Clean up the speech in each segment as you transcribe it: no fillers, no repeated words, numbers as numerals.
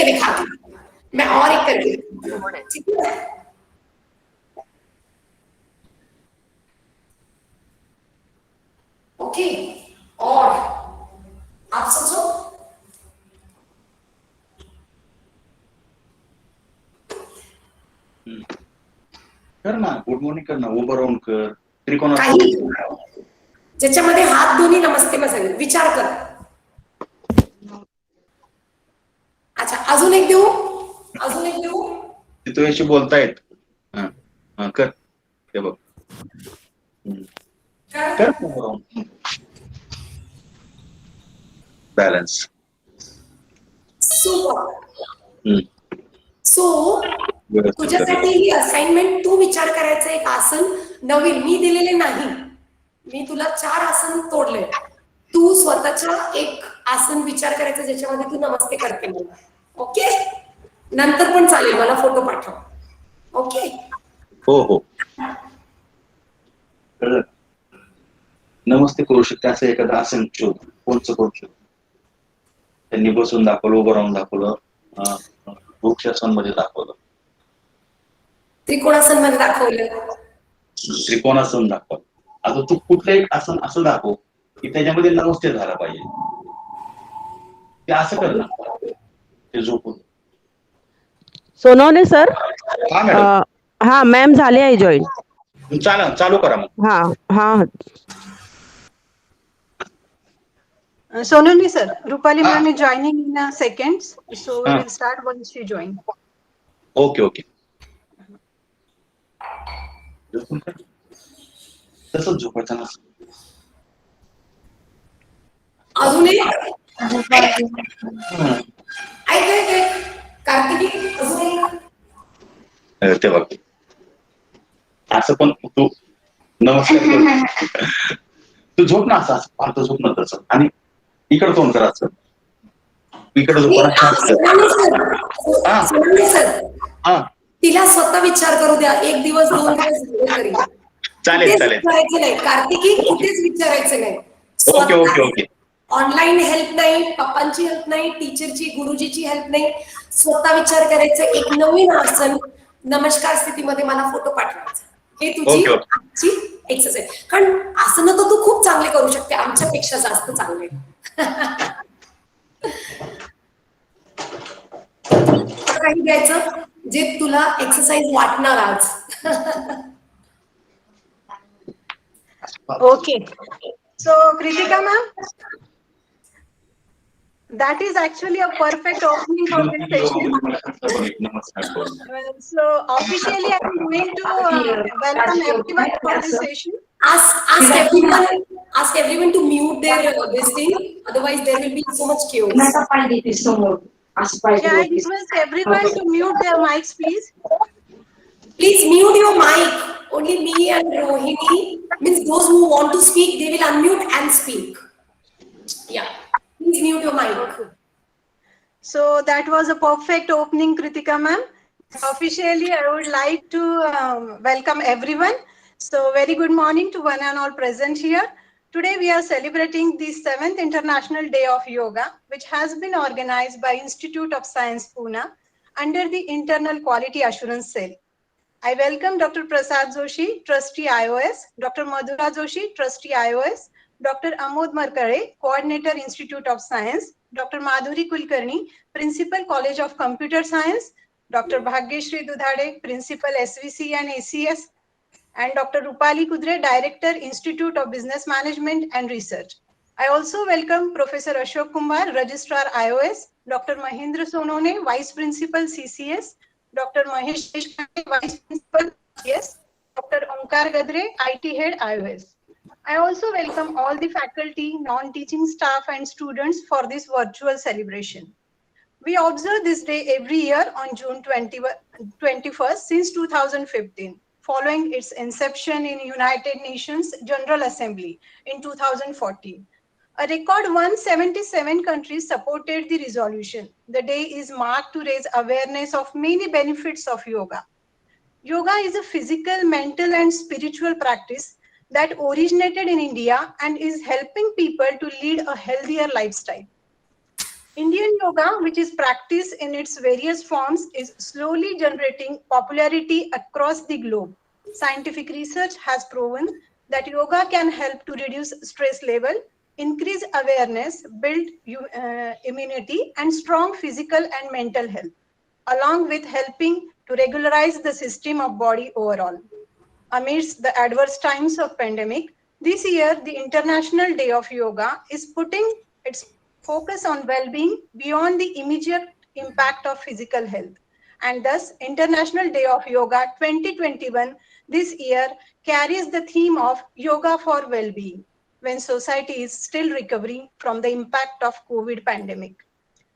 करके दिखाती हूँ, मैं और एक करके, ठीक है? ओके, और आप सोचो, कर ना, गुड मॉर्निंग कर ना, उभं राहून कर, त्रिकोण काही ज्याच्यामध्ये हात दोन्ही नमस्ते मसाले, विचार कर. अच्छा, अजून एक देऊ, अजून एक देऊ. तुझ्याशी बोलतायत. कर ते बघ, कर बॅलन्स. सुपर. सो तुझ्यासाठी ही असाइनमेंट, तू विचार करायचं एक आसन नवीन मी दिलेले नाही, मी तुला 4 आसन तोडले, तू स्वतःच्या एक आसन विचार करायचं ज्याच्यामध्ये तू नमस्ते करते मला. ओके, नंतर पण चालेल, मला फोटो पाठव. ओके, हो हो, नमस्ते करू शकते असं एखादं आसन शोध, कोणचं करू शकतो. त्यांनी बसून दाखवलं, उभं राहून दाखवलं, वृक्षासन मध्ये दाखवलं, त्रिकोणासन मध्ये दाखवलं, त्रिकोणासन दाखवलं. आता तू कुठलं एक आसन असं दाखव की त्याच्यामध्ये नमस्ते झाला पाहिजे, ते असं कर ना, ते झोपून. सोनवणे सर, हा मॅडम. हा मॅम झाले आहे जॉईन. चालू करा मग. हा हा Sonali sir, Rupali ma'am is joining in seconds, so we will start once she join. Okay okay, तसंच झोपायचं ना. अजून एक ऐक कार्तिकी, अजून एक ते बघ, असं पण तू नमस्कार तू झोप ना, असं फालतू झोप ना तसं, आणि इकडं तोंड करायचं, इकडे तिला स्वतः विचार करू द्या, 1 दिवस 2 दिवस तरी चालेल चालेल, विचारायचं नाही कार्तिकी, कुठेच विचारायचं नाही. Okay okay okay. Online help नाही, पप्पांची हेल्प नाही, टीचरची गुरुजीची हेल्प नाही, स्वतः विचार करायचं. एक नवीन आसन नमस्कार स्थितीमध्ये मला फोटो पाठवायचा. हे तुझी आजची एक्सरसाइज. कारण आसन तर तू खूप चांगले करू शकते, आमच्यापेक्षा जास्त चांगले. काही द्यायचं जे तुला एक्सरसाइज वाटणार आज. Okay, so Kritika ma'am, that is actually a perfect opening for this session. So officially I am going to welcome everyone for this session. Ask everyone to mute their this thing, otherwise there will be so much chaos. Yeah, I request everyone to mute their mics, please. Please mute your mic. Only me and Rohini, means those who want to speak, they will unmute and speak. Yeah, please mute your mic. So that was a perfect opening, Kritika ma'am. Officially, I would like to welcome everyone. So very good morning to one and all present here. Today we are celebrating the 7th International Day of Yoga, which has been organized by Institute of Science, Pune, under the Internal Quality Assurance Cell. I welcome Dr. Prasad Joshi, Trustee IOS, Dr. Madhura Joshi, Trustee IOS, Dr. Amod Markare, Coordinator Institute of Science, Dr. Madhuri Kulkarni, Principal College of Computer Science, Dr. Bhagyashri Dudhade, Principal SVC and ACS, and Dr. Rupali Kudre, Director, Institute of Business Management and Research. I also welcome Professor Ashok Kumar, Registrar IOS, Dr. Mahendra Sonone, Vice Principal CCS, Dr. Mahesh Deshpande, Vice Principal CCS, Dr. Omkar Gadre, IT Head IOS. I also welcome all the faculty, non-teaching staff and students for this virtual celebration. We observe this day every year on June 21st since 2015. Following its inception in United Nations General Assembly in 2014. A record 177 countries supported the resolution. The day is marked to raise awareness of many benefits of yoga. Yoga is a physical, mental, and spiritual practice that originated in India and is helping people to lead a healthier lifestyle. Indian yoga, which is practiced in its various forms, is slowly generating popularity across the globe. Scientific research has proven that yoga can help to reduce stress level, increase awareness, build immunity, and strong physical and mental health, along with helping to regularize the system of body overall. Amidst the adverse times of pandemic, this year the International Day of Yoga is putting its focus on well-being beyond the immediate impact of physical health. And thus, International Day of Yoga 2021 this year carries the theme of Yoga for Well-being, when society is still recovering from the impact of COVID pandemic.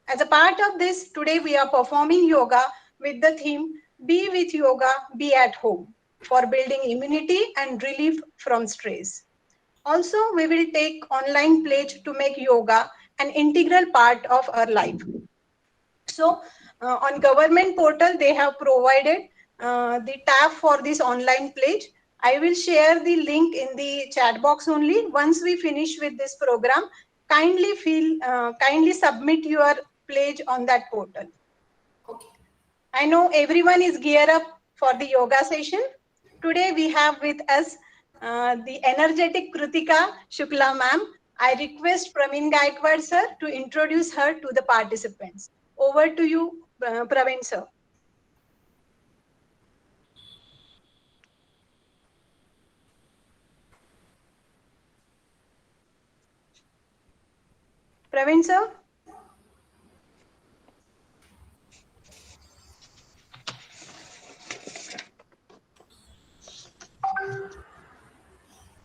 As a part of this, today we are performing yoga with the theme Be with Yoga, Be at Home, for building immunity and relief from stress. Also, we will take online pledge to make yoga an integral part of our life. So, on government portal, they have provided the tab for this online pledge. I will share the link in the chat box only. Once we finish with this program, kindly submit your pledge on that portal. Okay. I know everyone is geared up for the yoga session. Today we have with us the energetic Kritika Shukla ma'am. I request Praveen Gaikwad sir to introduce her to the participants. Over to you, Praveen sir. Praveen sir.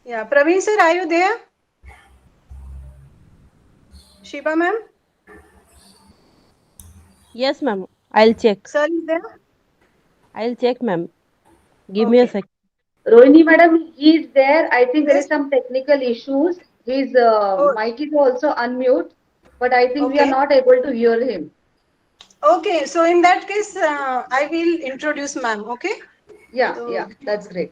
Yeah, Praveen sir, are you there? Shiba ma'am? Yes, ma'am. I'll check. Sir is there? I'll check, ma'am. Give me a Okay. second. Rohini madam, he is there. I think there is Yes. some technical issues. His Oh, mic is also unmute, but I think we are okay. not able to hear him. Okay, so in that case, I will introduce ma'am, okay? Yeah, So, yeah, that's great.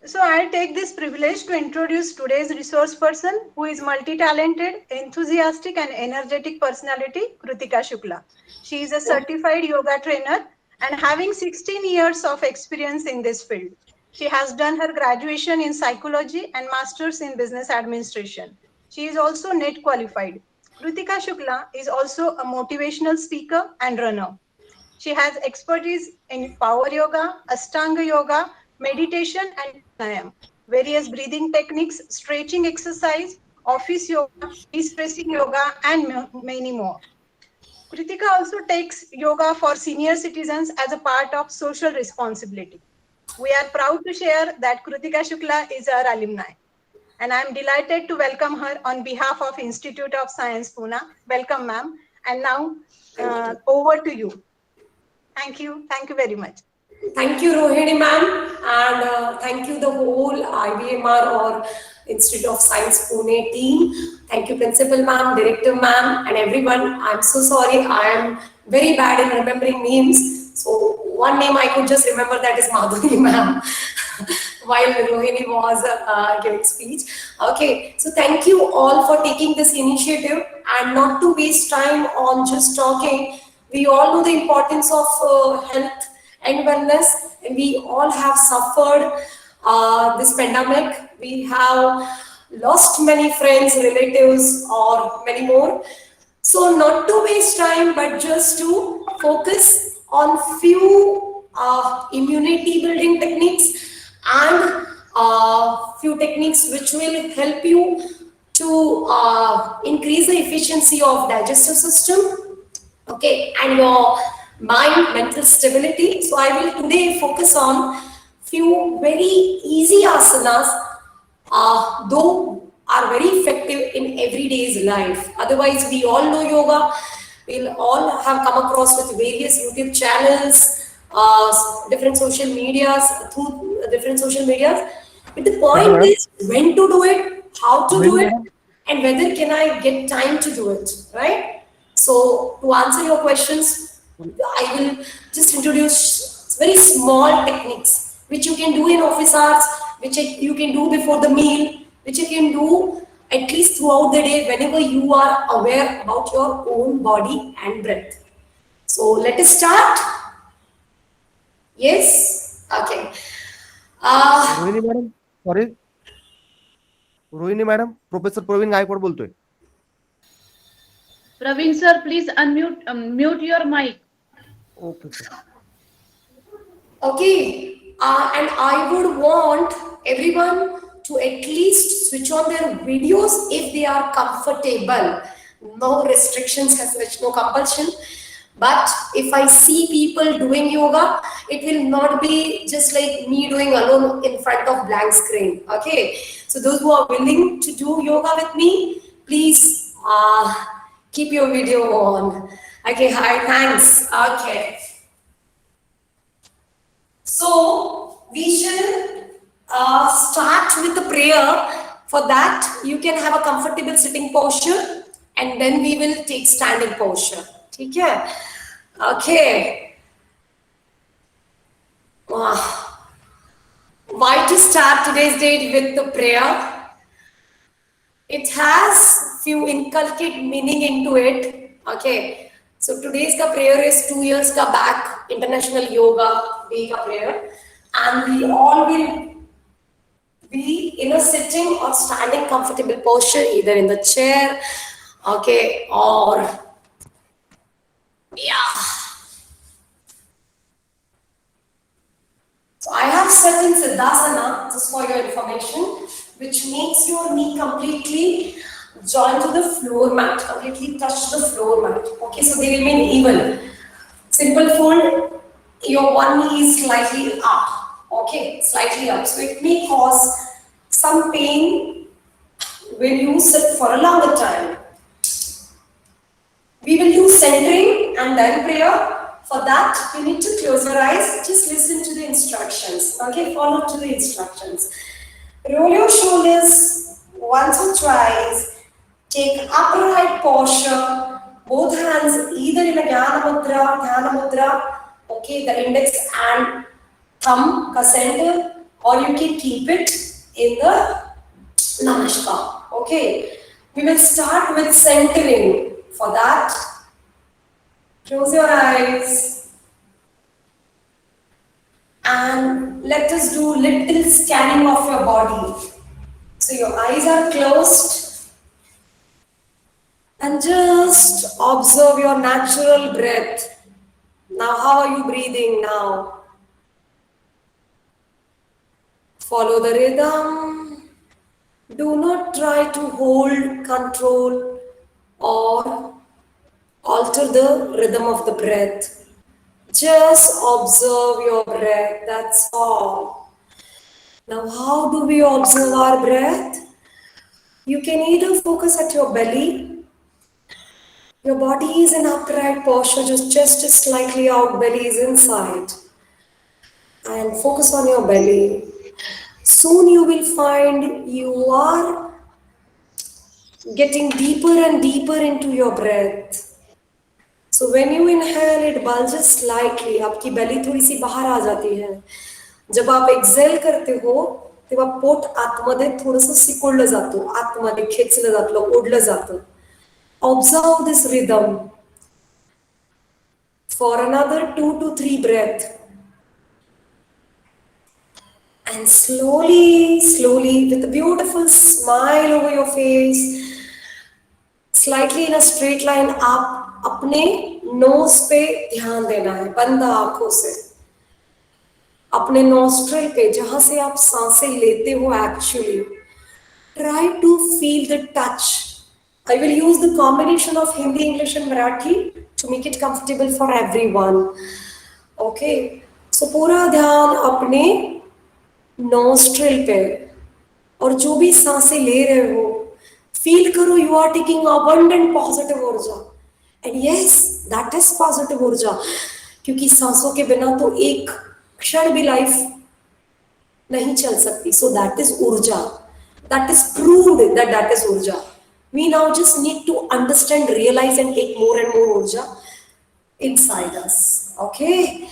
So I'll take this privilege to introduce today's resource person who is multi-talented, enthusiastic and energetic personality, Kritika Shukla. She is a certified yoga trainer and having 16 years of experience in this field. She has done her graduation in psychology and master's in business administration. She is also NET qualified. Kritika Shukla is also a motivational speaker and runner. She has expertise in power yoga, Ashtanga yoga, meditation, and pranayam, various breathing techniques, stretching exercise, office yoga, de-stressing yoga, and many more. Kritika also takes yoga for senior citizens as a part of social responsibility. We are proud to share that Kritika Shukla is our alumni. And I'm delighted to welcome her on behalf of Institute of Science, Pune. Welcome, ma'am. And now, over to you. Thank you. Thank you very much. Thank you, Rohini ma'am, and thank you the whole IBMR or Institute of Science Pune team. Thank you, Principal ma'am, Director ma'am, and everyone. I'm so sorry, I am very bad in remembering names. So one name I could just remember, that is Madhuri ma'am, while Rohini was giving speech. Okay, so thank you all for taking this initiative and not to waste time on just talking. We all know the importance of health and wellness, and we all have suffered this pandemic. We have lost many friends, relatives, or many more. So not to waste time, but just to focus on few immunity building techniques and few techniques which will help you to increase the efficiency of digestive system, okay, and your mind, mental stability. So I will today focus on few very easy asanas, though are very effective in everyday's life. Otherwise, we all know yoga. We'll all have come across with various YouTube channels, different social medias, through different social medias. But the point is when to do it, how to do it, and whether can I get time to do it, right? So to answer your questions, I will just introduce very small techniques which you can do in office hours, which you can do before the meal, which you can do at least throughout the day, whenever you are aware about your own body and breath. So let us start. Yes? Okay. Rohini madam sorry Rohini madam professor Praveen Gaikwad बोलतोय. Praveen sir, please mute your mic. Okay sir. Okay, and I would want everyone to at least switch on their videos if they are comfortable. No restrictions as such, no compulsion. But if I see people doing yoga, it will not be just like me doing alone in front of blank screen. Okay, so those who are willing to do yoga with me, please keep your video on. Okay, hi, thanks. Okay. So we shall start with the prayer. For that, you can have a comfortable sitting posture, and then we will take standing posture. Okay. Okay. Why to start today's date with the prayer? It has few inculcate meaning into it. Okay. So today's ka prayer is 2 years ka back International Yoga Day ka prayer, and we all will be in a sitting or standing comfortable posture, either in the chair, okay, or yeah. So I have set in Siddhasana, just for your information, which makes your knee completely join to the floor mat, completely touch the floor mat. Okay, so they remain even. Simple fold, your one knee is slightly up. Okay, slightly up. So it may cause some pain when you sit for a longer time. We will do centering and then prayer. For that, you need to close your eyes. Just listen to the instructions. Okay, follow to the instructions. Roll your shoulders once or twice. Take upright posture, both hands either in a Dhyana Mudra, okay, the index and thumb ka center, or you can keep it in the Namaskar, okay. We will start with centering. For that, close your eyes and let us do little scanning of your body. So your eyes are closed. And just observe your natural breath. Now, how are you breathing now? Follow the rhythm. Do not try to hold, control, or alter the rhythm of the breath. Just observe your breath, that's all. Now, how do we observe our breath? You can either focus at your belly. Your body is in upright posture, just chest is slightly out, belly is inside. And focus on your belly. Soon you will find you are getting deeper and deeper into your breath. So when you inhale, it bulges slightly. आपकी belly थोड़ी सी बाहर आ जाती है. जब आप exhale करते हो, तेव्हा पोट आतमध्ये थोडंसं सिकुडलं जातं, आतमध्ये खेचलं जातं, ओढलं जातं. Observe this rhythm for another 2 to 3 breaths. And slowly, slowly, with a beautiful smile over your face, slightly in a straight line up, अपने nose पे ध्यान देना है, बंद आंखों से. अपने nostril पे, जहां से आप सांसें लेते हो actually, try to feel the touch. I will use the combination of Hindi, English and Marathi to make it comfortable for everyone. Okay, so पूरा ध्यान अपने nostril पे, और जो भी सांसें ले रहे हो, feel करो you are taking abundant positive ऊर्जा. And yes, that is positive ऊर्जा, क्योंकि सांसों के बिना तो एक क्षण भी लाइफ नहीं चल सकती. So that is ऊर्जा. That is proved that is ऊर्जा. We now just need to understand, realize and take more and more ऊर्जा inside us. Okay?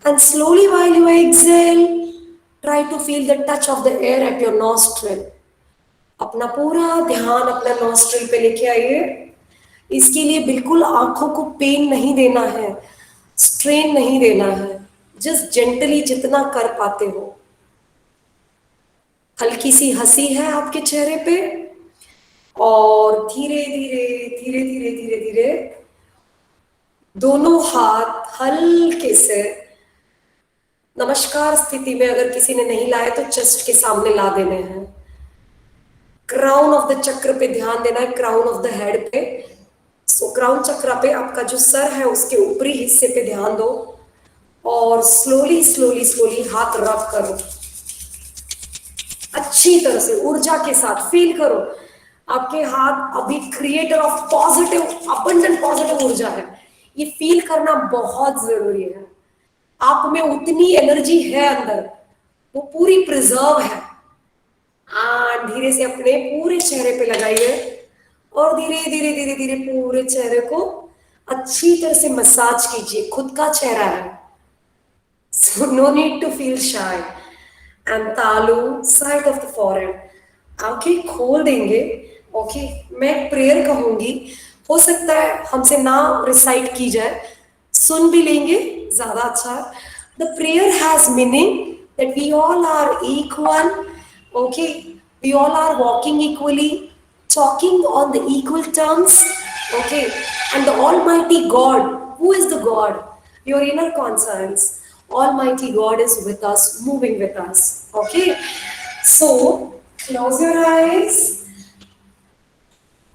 And slowly while you exhale, try to feel the touch of the air at your nostril. अपना पूरा ध्यान अपना nostril पे लेके आइए। इसके लिए बिल्कुल आंखों को पेन नहीं देना है, स्ट्रेन नहीं देना है, जस्ट जेंटली जितना कर पाते हो। हल्की सी हंसी है आपके चेहरे पे और धीरे धीरे धीरे धीरे धीरे धीरे दोनों हाथ हल्के से नमस्कार स्थिति में, अगर किसी ने नहीं लाए तो चेस्ट के सामने ला देने हैं। क्राउन ऑफ द चक्र पे ध्यान देना है, क्राउन ऑफ द हेड पे। सो क्राउन चक्र पे आपका जो सर है उसके ऊपरी हिस्से पे ध्यान दो और स्लोली स्लोली स्लोली हाथ रब करो, अच्छी तरह से ऊर्जा के साथ फील करो। आपके हाथ अभी creator of positive abundant positive ऊर्जा है, ये फील करना बहुत जरूरी है। आप में उतनी एनर्जी है अंदर, वो पूरी प्रिजर्व है। धीरे से अपने पूरे चेहरे पे लगाइए और धीरे धीरे धीरे धीरे पूरे चेहरे को अच्छी तरह से मसाज कीजिए। खुद का चेहरा है, so no need to feel shy. And तालू साइड ऑफ द फॉरहेड, आंखें खोल देंगे। ओके, मैं एक प्रेयर कहूंगी, हो सकता है हमसे ना रिसाइट की जाए, सुन भी लेंगे, ज्यादा अच्छा। The prayer has meaning that we all are equal. Okay, we all are walking equally, talking on the equal terms. Okay, and the Almighty God, who is the God? Your inner conscience, Almighty God is with us, moving with us. Okay, so close your eyes.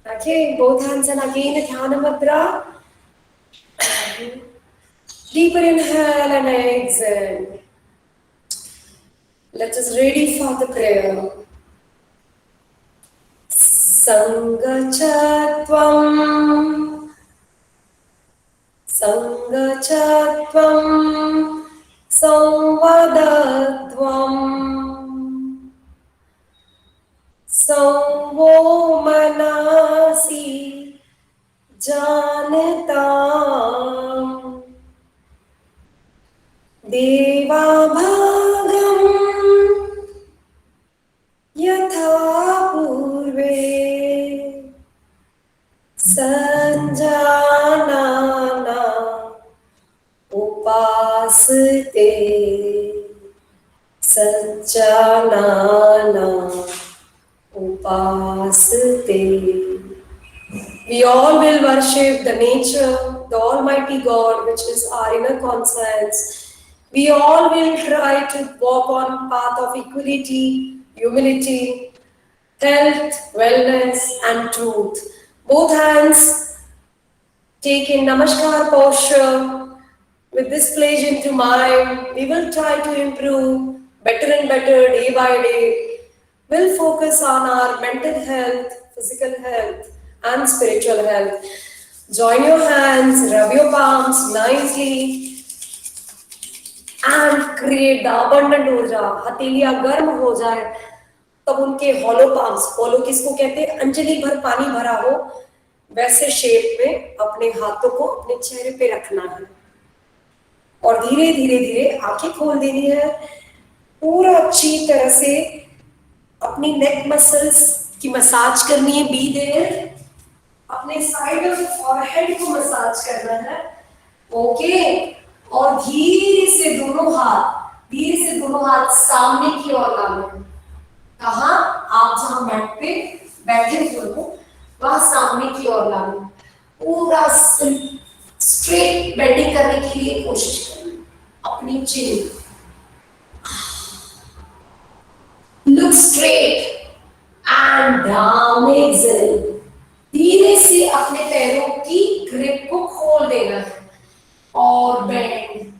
Okay, both hands, and again Dhyana Mudra. Deeper inhale and exhale. Let us ready for the prayer. Sangachatvam, Sangachatvam, Samvadatvam, Samvo Manasi Janatam, Deva Bhagam Yatha Purve Sanjanana Upaste, Sanjanana Upaste. We all will worship the nature, the Almighty God, which is our inner conscience. We all will try to walk on path of equality, humility, health, wellness, and truth. Both hands take in Namaskar posture. With this pledge into mind, we will try to improve better and better day by day. We'll focus on our mental health, physical health, and spiritual health. Join your hands, rub your palms nicely, and create the abundant ऊर्जा। हथेलियां गर्म हो जाए तब उनके hollow palms, hollow किसको कहते हैं, अंजलि भर पानी भरा हो वैसे शेप में अपने हाथों को अपने चेहरे पे रखना है और धीरे धीरे धीरे आंखें खोल देनी है। पूरा अच्छी तरह से अपनी नेक मसल्स की मसाज करनी है। बी देयर, अपने साइड ऑफ फॉरहेड को मसाज करना है। ओके, और धीरे से दोनों हाथ सामने की ओर लाना है। कहाँ? आप जहां मैट पे बैठे हुए हो वहां सामने की ओर लाना। पूरा स्ट्रेट बेंडिंग करने के लिए कोशिश करना। अपनी chin look straight and down, exhale. धीरे से अपने पैरों की ग्रिप को खोल देना है और bend.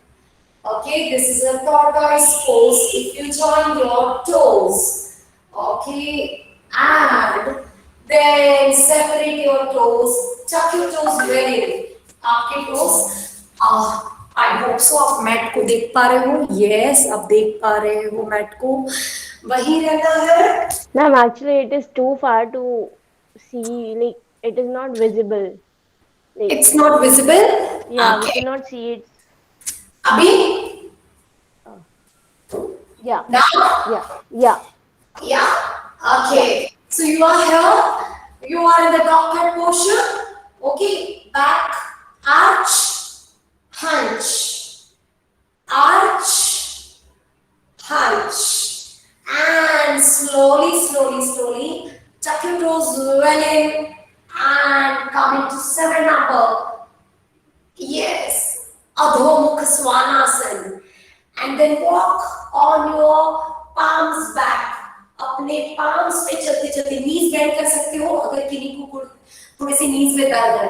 Okay, this is a tortoise pose. If you join your toes, okay, and then separate your toes, tuck your toes very well. आपके toes, I hope so आप मैट को देख पा रहे हो। Yes, आप देख पा रहे हो मैट को, वही रहना है। Ma'am, actually it is too far to see, like it is not visible. Like, It's not visible. yeah, we Okay. cannot see it. अभी? Yeah. Now? Yeah. Yeah. Yeah. Okay. So you are here, you are in the dog cat posture. Okay, back, arch, hunch, arch, hunch, and slowly, tuck your toes well in and come into 7 number. Yes, Adho Mukha Svanasana. And then walk on your palms back. अपने palms पे चलते चलते knees bend कर सकते हो अगर किन्हीं को थोड़े से knees में दर्द है.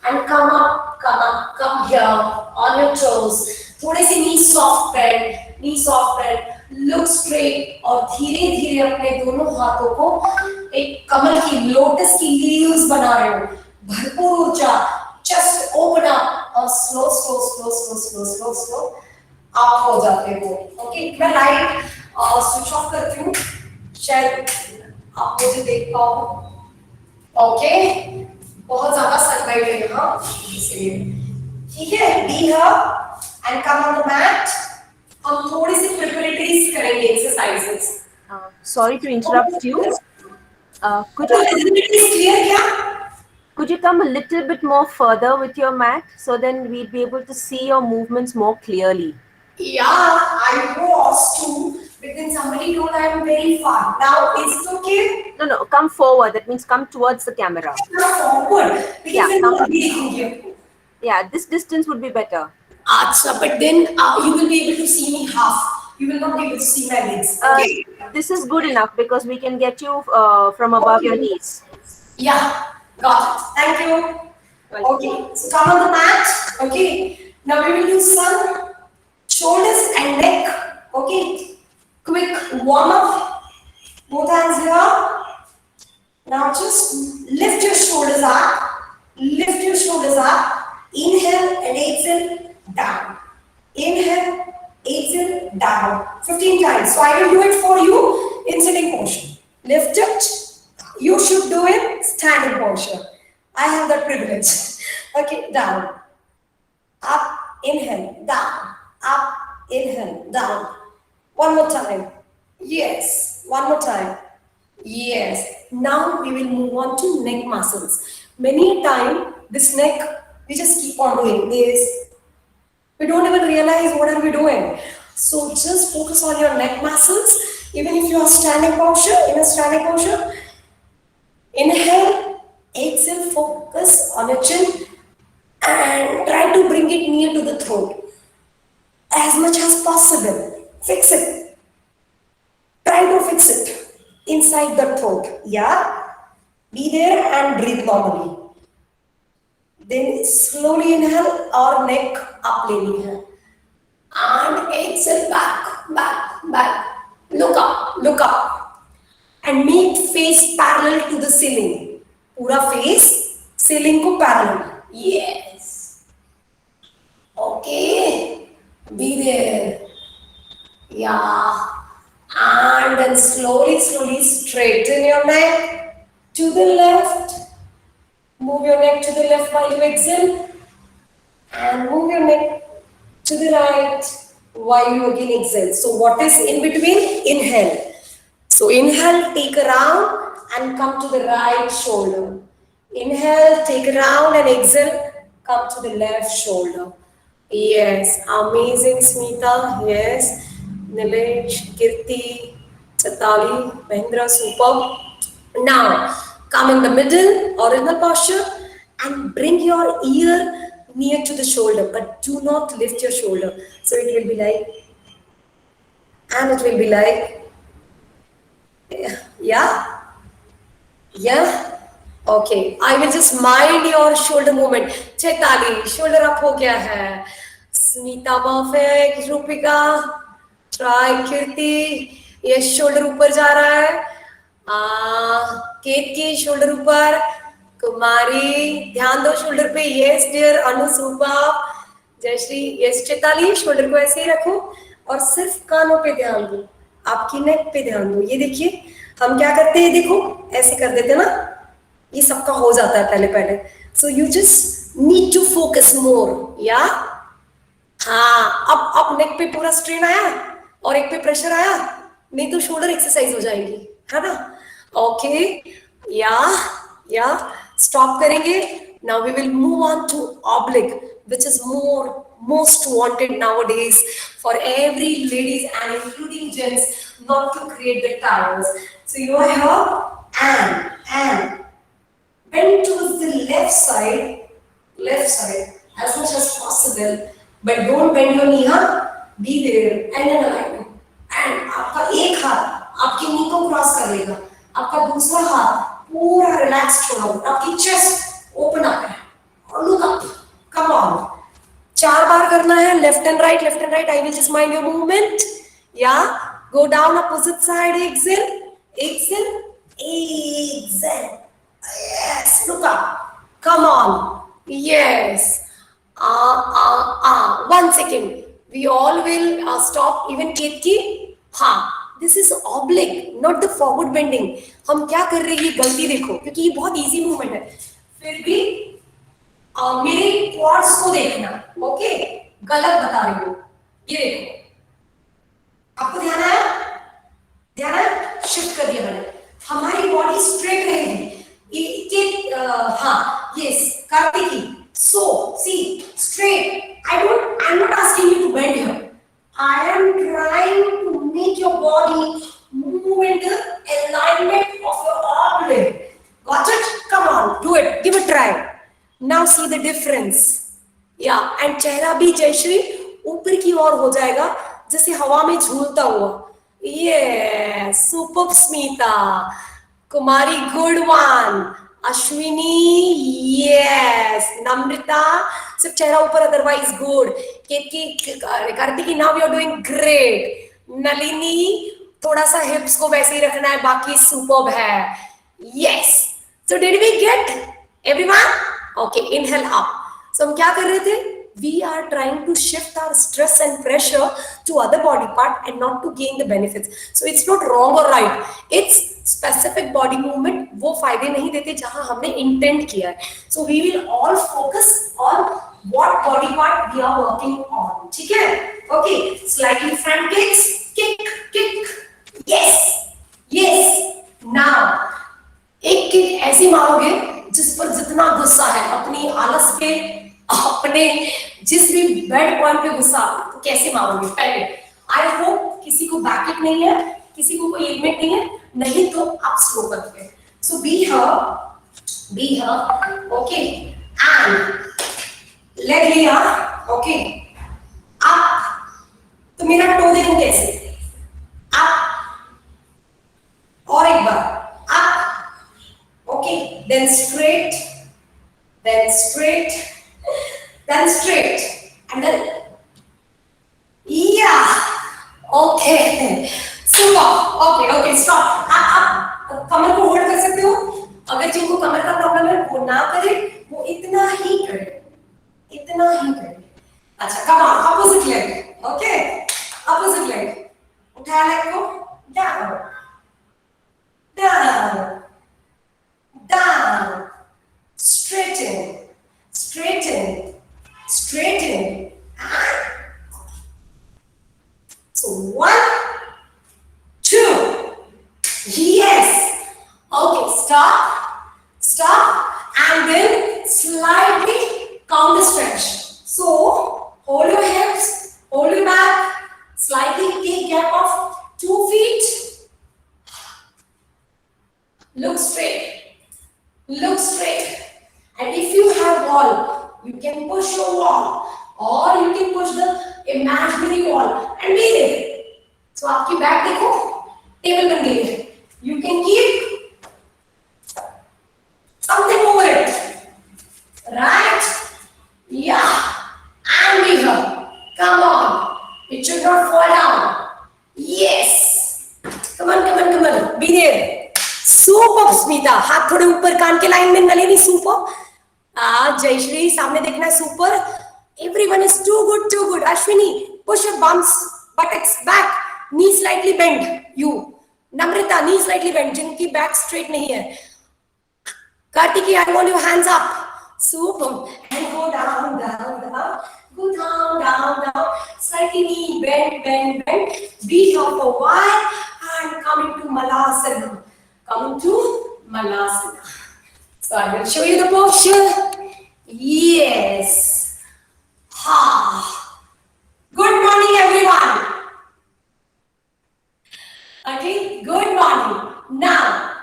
And come here on your toes. थोड़े से knees soft bend, look straight और धीरे धीरे अपने दोनों हाथों को एक कमल की लोटस की leaves बना रहे हो. भरपूर ऊर्जा, just open up और slow आप हो जाते हो. ओके, मैं लाइट स्विच ऑफ करती हूँ, शायद आप मुझे देख पाओ. ओके, बहुत ज्यादा सनलाइट है यहाँ, इसलिए ठीक है. Be here and come on the mat. हम थोड़ी सी प्रिपरेटरीज करेंगे exercises. Sorry to interrupt you. Could you visibility clear क्या? could you come a little bit more further with your mat so then we'll be able to see your movements more clearly? Yeah, I was too, but then somebody told I am very far. Now is it okay? No, come forward. That means come towards the camera. Forward. Because Yeah, then come- you are breathing here. Yeah, this distance would be better. Acha, but then you will be able to see me half. You will not be able to see my legs. Okay? This is good enough because we can get you from above your knees. Yeah, got it. Thank you. Welcome. Okay, so come on the mat. Okay, now we will do some shoulders and neck. Okay, quick warm up. Both hands here. Now just lift your shoulders up. Lift your shoulders up. Inhale and exhale down. Inhale, exhale down. 15 times. So I will do it for you in sitting posture. Lift it. You should do it standing posture. I have that privilege. Okay, down. Up, inhale, down. Up, inhale, down. One more time. Yes. One more time. Yes. Now we will move on to neck muscles. Many a time, this neck, we just keep on doing this. We don't even realize what are we doing. So just focus on your neck muscles. Even if you are standing posture, in a standing posture, inhale, exhale, focus on your chin and try to bring it near to the throat. As much as possible. Fix it. Try to fix it inside the throat. Yeah? Be there and breathe normally. Then slowly inhale और neck up लेनी है. And exhale back. Look up. And make face parallel to the ceiling. पूरा face ceiling को parallel. Yes. Okay. Be there. Yeah. And then slowly straighten your neck to the left. Move your neck to the left while you exhale. And move your neck to the right while you again exhale. So what is in between? Inhale. So inhale, take a round and come to the right shoulder. Inhale, take a round and exhale, come to the left shoulder. Yes, amazing, Smita. Yes, Nilesh, Kirti, Chatali, Mahendra, superb. Now, come in the middle, original posture, and bring your ear near to the shoulder, but do not lift your shoulder. So it will be like, and it will be like, yeah. Okay, I will just mind your shoulder movement. Chaitali, shoulder up हो गया है. Smita, perfect. Rupika, try. Kirti, yes, shoulder ऊपर जा रहा है. केतकी, shoulder ऊपर. कुमारी, ध्यान दो shoulder पे. Yes, dear. अनु, सुबह. जयश्री, yes, चैताली, shoulder को ऐसे ही रखो और सिर्फ कानों पे ध्यान दो. आपकी neck पे ध्यान दो. ये देखिए, हम क्या करते हैं, देखो, ऐसे कर देते ना. ये सबका हो जाता है पहले. So you just need to focus more, yeah? हाँ, अब neck पे पूरा strain आया और एक पे pressure आया, नहीं तो shoulder exercise हो जाएगी, है ना? Okay, yeah. Stop करेंगे. Now we will move on to oblique, which is most wanted nowadays for every ladies and including gents not to create the towers. So you are here and bend towards the left side as much as possible, but don't bend your knee. Be there and in alignment. And आपका एक हाथ आपकी नी को cross कर लेगा, आपका दूसरा हाथ पूरा रिलैक्स छोड़ा होगा, आपकी चेस्ट ओपन अप है और लुक अप. Come on. 4 बार करना है. Left and right. I will just mind your movement. या go down opposite side. Exhale. Yes, look up. Come on. Yes. 1 second. We all will stop. Even Ketki. This is oblique, not the forward bending. हम क्या कर रहे हैं, ये गलती देखो, क्योंकि ये बहुत easy movement है. फिर भी मेरे quads को देखना. ओके, गलत बता रही हूँ. ये देखो. आपको ध्यान आया? शिफ्ट कर दिया मैंने. हमारी बॉडी स्ट्रेट रहेगी. Yes, Kartiki. So, see, straight. I'm not asking you to bend here. I am trying to make your body move in the alignment of your oblique. Got it? Come on, do it. Give it a try. Now see the difference. Yeah, and चेहरा भी जैसे ऊपर की ओर हो जाएगा, जैसे हवा में झूलता हुआ. Yes, superb Smita. Kumari, good one. Ashwini, yes. Namrita, सिर्फ चेहरा ऊपर, otherwise good. Kartiki, now you're doing great. Nalini, थोड़ा सा hips को वैसे ही रखना है, बाकी superb है. Yes. So did we get everyone? Okay, inhale up. So हम क्या कर रहे थे? We are trying to shift our stress and pressure to other body part and not to gain the benefits. So it's not wrong or right. It's specific body movement. वो फायदे नहीं देते जहां हमने intend किया है. So we will all focus on what body part we are working on. ठीक है? Okay. Slightly front kicks. Kick. Yes. Now एक किक ऐसी मारोगे जिस पर जितना गुस्सा है, अपनी आलस पे, अपने जिस भी बेड पॉइंट पे गुस्सा, तो कैसे मारोगे पहले. आई होप किसी को बैक किक नहीं है, किसी को कोई लिमिट नहीं है, नहीं तो आप स्लो करते हैं. So be here. Okay, and leg लिया. Okay, up. तो मेरा टो देखो कैसे. अप. और एक बार up. Okay, then straight, and then okay, super. Okay, stop. आप कमर को होल्ड कर सकते हो. अगर जिनको कमर का प्रॉब्लम है वो ना करे, वो इतना ही करे. अच्छा, come on. Opposite leg. Okay, opposite leg. उठाया लेग को, down, straighten. So 1, 2. Yes. Okay, stop, and then slightly counter stretch. So hold your hips, hold your back, slightly take gap of 2 feet. Look straight. And if you have wall, you can push your wall, or you can push the imaginary wall and be there. So आपकी back देखो, table बन गई है. You can keep something over it, right? Yeah, and be here. Come on, it should not fall down. Yes, come on, be there. Super Smita, हाथ थोड़े ऊपर कान के line में. नलिनी, सुपर. जयश्री, सामने देखना है. Super. Everyone is too good. Ashwini, push your bums, buttocks back, knee slightly bend. You, Namrita, knee slightly bend, जिनकी back straight नहीं है. Kartiki, I want your hands up. Super. And go down. Go down. Slightly knee bend. Be here for a while and come into Malasana. Come to Malasana. So I will show you the posture. Yes. Ha. Good morning, everyone. Okay, good morning. Now,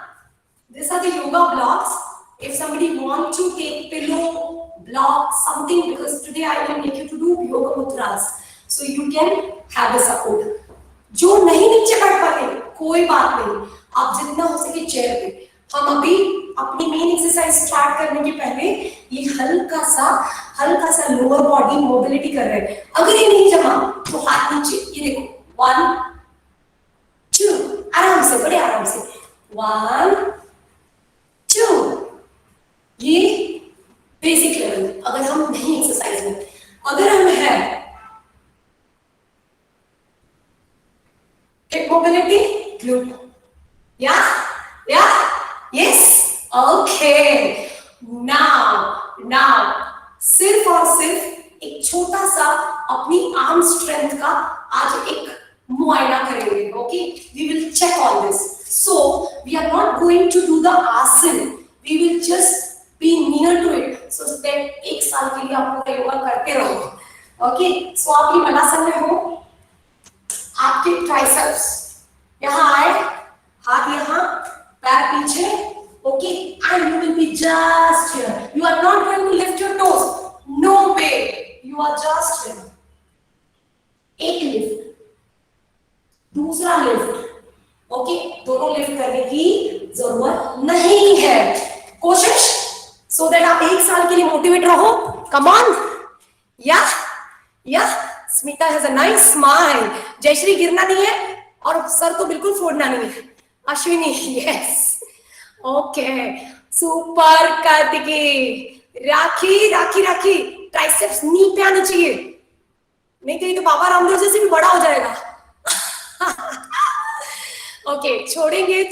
these are the yoga blocks. If somebody wants to take pillow, block, something, because today I will make you to do yoga mudras. So you can have the support. जो नहीं नीचे बैठ पाते कोई बात नहीं, आप जितना हो सके चेयर पे। हम अभी अपनी मेन एक्सरसाइज स्टार्ट करने के पहले ये हल्का सा लोअर बॉडी मोबिलिटी कर रहे हैं। अगर ये नहीं जमा तो हाथ नीचे, ये देखो 1 2, आराम से, बड़े आराम से 1 2। ये बेसिक लेवल। अगर हम नहीं एक्सरसाइज में, अगर हम है hip mobility, glute. Yeah, yes. Okay. Now, सिर्फ और सिर्फ एक छोटा सा अपनी आर्म स्ट्रेंथ का आज एक मुआयना करेंगे. Okay, we will check all this. So we are not going to do the आसन. We will just be near to it. So that एक साल के लिए आप पूरा योगा करते रहो. Okay, so आप ये मलासन में हो. आपके ट्राइसेप्स यहाँ आए, हाथ यहाँ, पैर पीछे, okay, and you will be just here. You are not going to lift your toes. No way. You are just here. एक लिफ्ट, दूसरा लिफ्ट, okay, दोनों लिफ्ट करने की जरूरत नहीं है. कोशिश, so that आप एक साल के लिए मोटिवेट रहो. Come on, yeah. Smita has a nice smile. Jayashree गिरना नहीं है और सर तो बिल्कुल फोड़ना नहीं है. Ashwini, yes. Okay. Super Kartiki. Rakhi. Triceps knee पे आने चाहिए. नहीं तो ये तो बाबा रामदेव जैसे भी बड़ा हो जाएगा. Okay. छोड़ेंगे.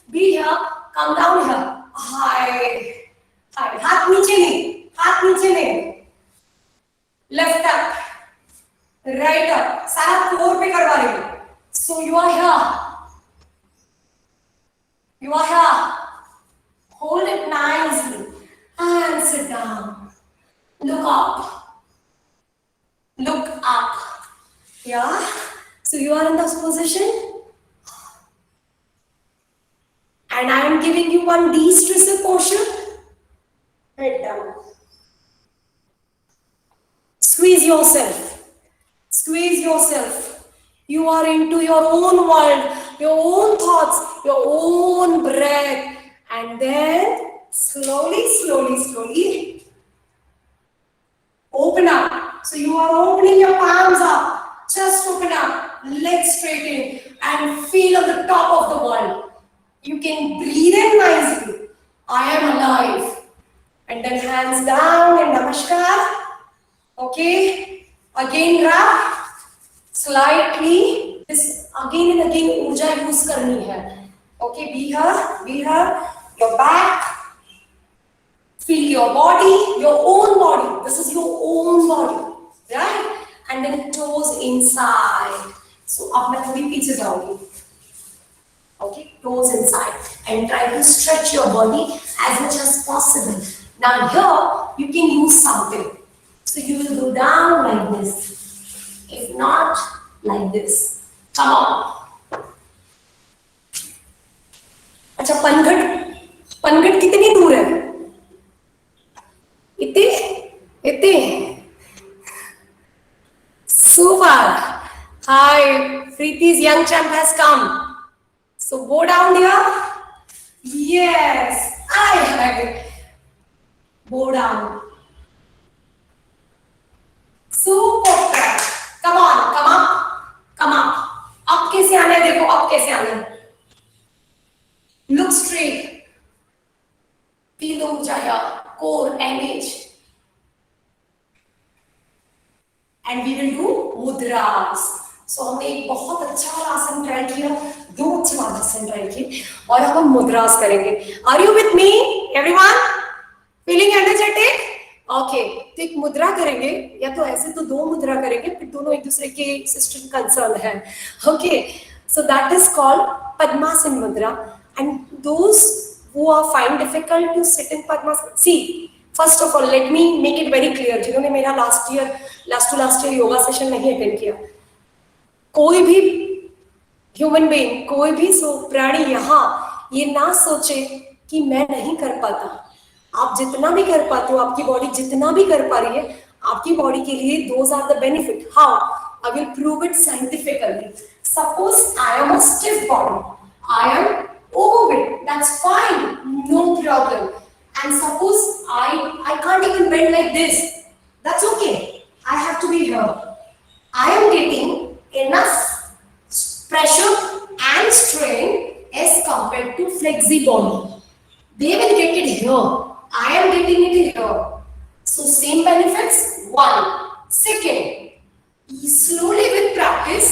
Be here. Come down here. Hi. हाथ नीचे नहीं. Left up, right up, सारा फ्लोर पे करवा रही हूँ. So you are here. Hold it nicely and sit down. Look up. Yeah. So you are in this position, and I am giving you one de-stressor posture. Head down. Squeeze yourself. You are into your own world, your own thoughts, your own breath. And then slowly open up. So you are opening your palms up. Just open up, legs straighten, and feel on the top of the world. You can breathe in nicely. I am alive. And then hands down and namaskar. Okay, again wrap slightly. This again and again ऊर्जा use करनी है. Okay, be here. Your back. Feel your body, your own body. This is your own body, right? And then toes inside. So अब मैं थोड़ी पीछे जाऊंगी. Okay, toes inside, and try to stretch your body as much as possible. Now here you can use something. So you will go down like this. If not, like this. Come on. अच्छा, पनघट कितनी दूर है? इतने. Super. Hi, Preeti's young champ has come. So go down here. Yes, I have it. Go down. Super. Come up. Up कैसे आना है? देखो up कैसे आना है. Look straight. Feel the ऊंचा here. Core engage. And we will do mudras. So हमने एक बहुत अच्छा आसन ट्राई किया, 2 अच्छे आसन ट्राई किए, और अब हम मुद्रास करेंगे. Are you with me, everyone? Feeling energetic? Okay, तो एक मुद्रा करेंगे, या तो ऐसे तो 2 मुद्रा करेंगे, फिर दोनों एक दूसरे के सिस्टम कंसर्न है. Okay, So that is called Padmasana Mudra. And those who are find difficult to sit in Padmasana, see, first of all, let me make it very clear. जिन्होंने मेरा last year योगा सेशन नहीं attend किया, कोई भी human being, कोई भी प्राणी यहाँ ये ना सोचे कि मैं नहीं कर पाता. आप जितना भी कर पाते हो, आपकी बॉडी जितना भी कर पा रही है, आपकी बॉडी के लिए those are the benefit. How? I will prove it scientifically. Suppose I am a stiff body, I am overweight, that's fine, no problem. And suppose I can't even bend like this, that's okay. I have to be here. I am getting enough pressure and strain as compared to flexi body. They will get it here. I am getting it here. So same benefits. One. Second, slowly with practice,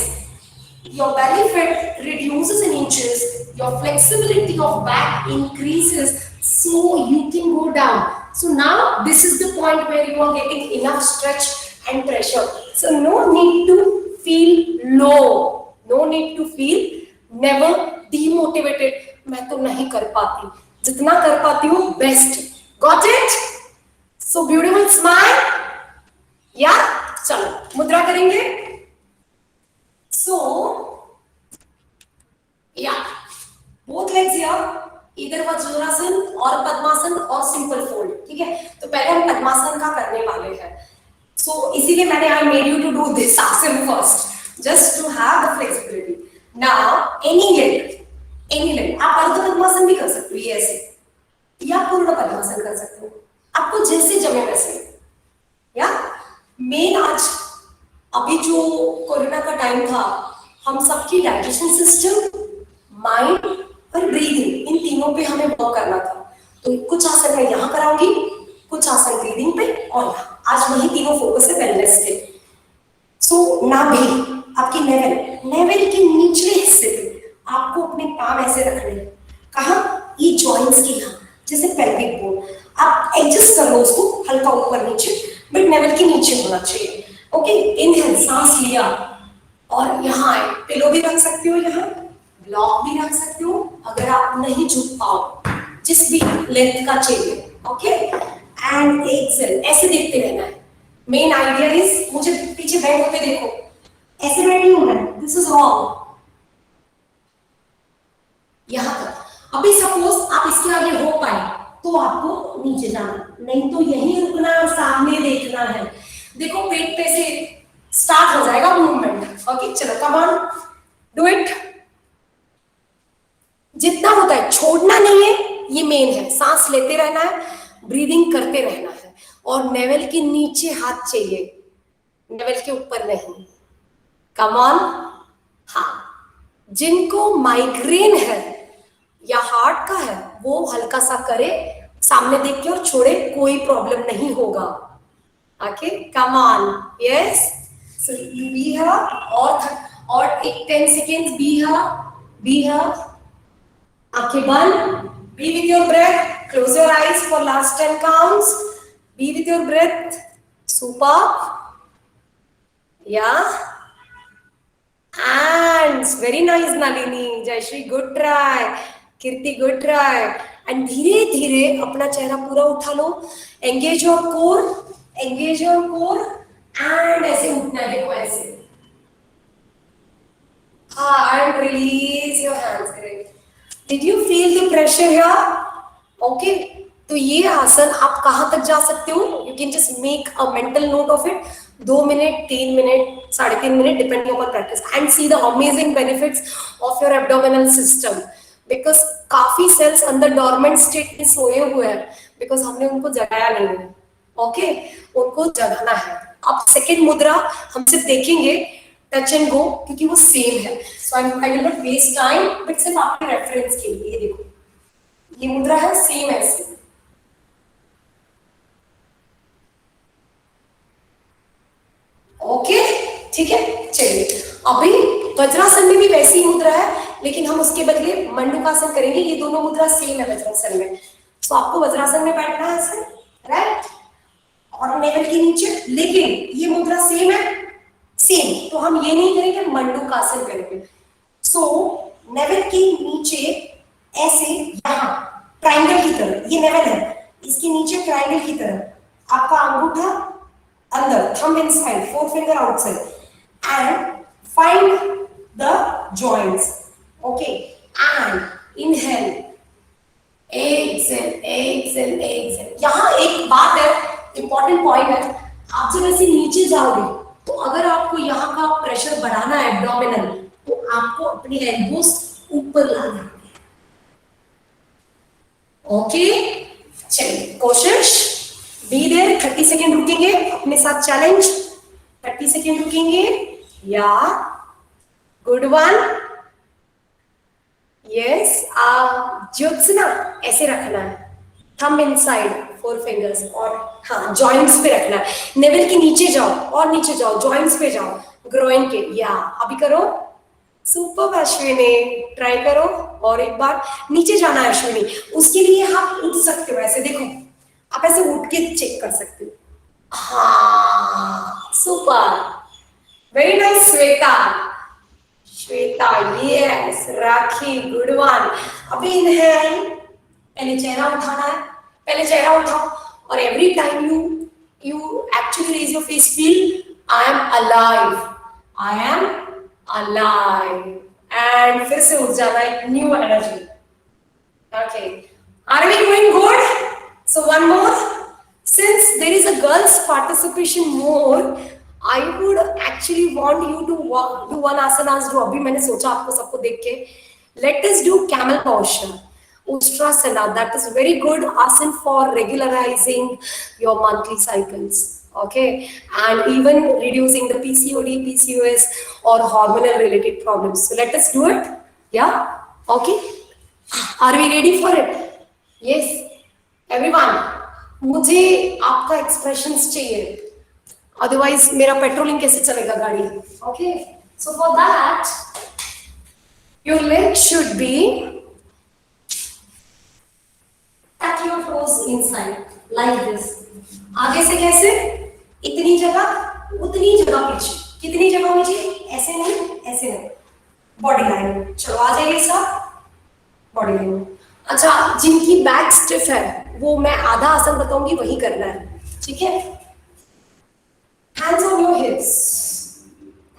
your belly fat reduces in inches, your flexibility of back increases, so you can go down. So now this is the point where you are getting enough stretch and pressure. So no need to feel low, no need to feel never demotivated. मैं तो नहीं कर पाती, जितना कर पाती हूँ best. Got it? So beautiful smile. Yeah, चलो मुद्रा करेंगे. So yeah, both legs here, इधर वज्रासन और पद्मासन और सिंपल फोल्ड. ठीक है, तो पहले हम पद्मासन का करने वाले हैं. So इसीलिए मैंने I made you to do this आसन first, just to have the flexibility. Now any leg, आप अर्ध पद्मासन भी कर सकते हो, ये ऐसे, या पूर्ण पद्मासन कर सकते हो, आपको जैसे जमे वैसे. या मेन आज अभी जो कोरोना का टाइम था, हम सबकी डाइजेशन सिस्टम, माइंड और ब्रीदिंग, इन तीनों पे हमें वर्क करना था. तो कुछ आसन मैं यहाँ कराऊंगी, कुछ आसन ब्रीदिंग पे, और यहाँ आज वही तीनों फोकस है वेलनेस पे. सो नाभि, आपकी नेवल के निचले हिस्से पे आपको अपने पाँव ऐसे रखने हैं. कहाँ? ये जॉइंट्स के यहाँ, जैसे पेल्विक बोन. आप एडजस्ट कर लो उसको हल्का ऊपर नीचे, बट नेवल के नीचे होना चाहिए. ओके, इनहेल, सांस लिया और यहाँ आए. पिलो भी रख सकते हो, यहाँ ब्लॉक भी रख सकते हो अगर आप नहीं झुक पाओ, जिस भी लेंथ का चाहिए. ओके, एंड एक्सेल, ऐसे देखते रहना है. मेन आइडिया इज, मुझे पीछे बैठ होते देखो, ऐसे बैठ नहीं होना है, दिस इज रॉन्ग. यहाँ तक. अभी सपोज आप इसके आगे हो पाए तो आपको नीचे जाना, नहीं तो यहीं रुकना और सामने देखना है. देखो पेट पे से स्टार्ट हो जाएगा मूवमेंट. ओके, चलो कम ऑन, डू इट. जितना होता है छोड़ना नहीं है, ये मेन है. सांस लेते रहना है, ब्रीदिंग करते रहना है, और नेवल के नीचे हाथ चाहिए, नेवल के ऊपर नहीं. Come on. हाँ, जिनको माइग्रेन है या हार्ट का है, वो हल्का सा करे, सामने देख के और छोड़े, कोई प्रॉब्लम नहीं होगा. Okay, come on. Yes, so you be here, और एक 10 सेकेंड्स बी हियर. आंखें बंद. Be with your breath. Close your eyes for last 10 counts. Be with your breath. Super. Yeah, hands, very nice Nalini. Jayashree, good try. Kirti, good try. And धीरे धीरे अपना चेहरा पूरा उठा लो. Engage your core, engage your core, and ऐसे उठना है, देखो ऐसे. And release your hands. Great. Did you feel the pressure here? Okay. तो ये आसन आप कहाँ तक जा सकते हो? You can just make a mental note of it. 2 minute, 3 minute, 3.5 minute, depending upon practice, and see the amazing benefits of your abdominal system. Because काफी cells अंदर dormant state में सोए हुए हैं, because हमने उनको जगाया नहीं है. Okay, उनको जगाना है. अब second मुद्रा हम सिर्फ देखेंगे, touch and go, क्योंकि वो same है. So I will not waste time, but सिर्फ आपके reference के लिए. ये देखो, ये मुद्रा है same ऐसे. ओके, ठीक है. चलिए, अभी वज्रासन में भी वैसी मुद्रा है, लेकिन हम उसके बदले मंडूकासन करेंगे. ये दोनों मुद्रा सेम है वज्रासन में. तो आपको वज्रासन में बैठना है ऐसे, राइट, और नेवल के नीचे. लेकिन ये मुद्रा सेम है, सेम. तो हम ये नहीं करेंगे, मंडूकासन करेंगे. सो नेवल के नीचे ऐसे यहाँ ट्राइंगल की तरह, ये नेवल है, इसके नीचे ट्राइंगल की तरह आपका अंगूठा अंदर, thumb inside, forefinger outside, and find the joints. Okay, and inhale, exhale, exhale, exhale. यहाँ एक बात है, इंपॉर्टेंट पॉइंट है, आप जब ऐसे नीचे जाओगे तो अगर आपको यहाँ का प्रेशर बढ़ाना है एब्डोमिनल, तो आपको अपनी एल्बोस ऊपर लाना है. ओके, चलिए कोशिश, बी देयर. 30 सेकेंड रुकेंगे, अपने साथ चैलेंज. 30 सेकेंड रुकेंगे. या गुड वन. यस, ज्योत्सना ऐसे रखना है, थंब इनसाइड, फोर फिंगर्स, और हाँ जॉइंट्स पे रखना है. नेवल के नीचे जाओ और नीचे जाओ, जॉइंट्स पे जाओ, ग्रोइन के. या अभी करो. सुपर अश्विनी, ट्राई करो. और एक बार नीचे जाना है अश्विनी, उसके लिए आप उठ सकते हो ऐसे, देखो आप ऐसे उठ के चेक कर सकते हो. हाँ super, very nice. Shweta, Shweta, yes. Rakhi, good one. अभी इनहेल, पहले चेहरा उठाना है, पहले चेहरा उठाओ, और every time you actually raise your face, feel I am alive, I am alive, and फिर से उठ जाना, एक new energy. Okay, are we doing good? So one more. Since there is a girls participation more, I would actually want you to do one asana जो अभी मैंने सोचा आपको सबको देख के. Let us do camel posture, Ustrasana. That is very good asana for regularizing your monthly cycles. Okay, and even reducing the PCOD, PCOS, or hormonal related problems. So let us do it. Yeah. Okay. Are we ready for it? Yes. Everyone. मुझे आपका expressions चाहिए, otherwise मेरा patrolling कैसे चलेगा गाड़ी. Okay, so for that your leg should be touch your toes inside like this. आगे से कैसे, इतनी जगह उतनी जगह पीछे, कितनी जगह पीछे, ऐसे नहीं, ऐसे नहीं, बॉडी लाइन. चलो आ जाइए सब, बॉडी लाइन. अच्छा, जिनकी बैक स्टिफ है वो मैं आधा आसन बताऊंगी, वही करना है. ठीक है, hands on your hips,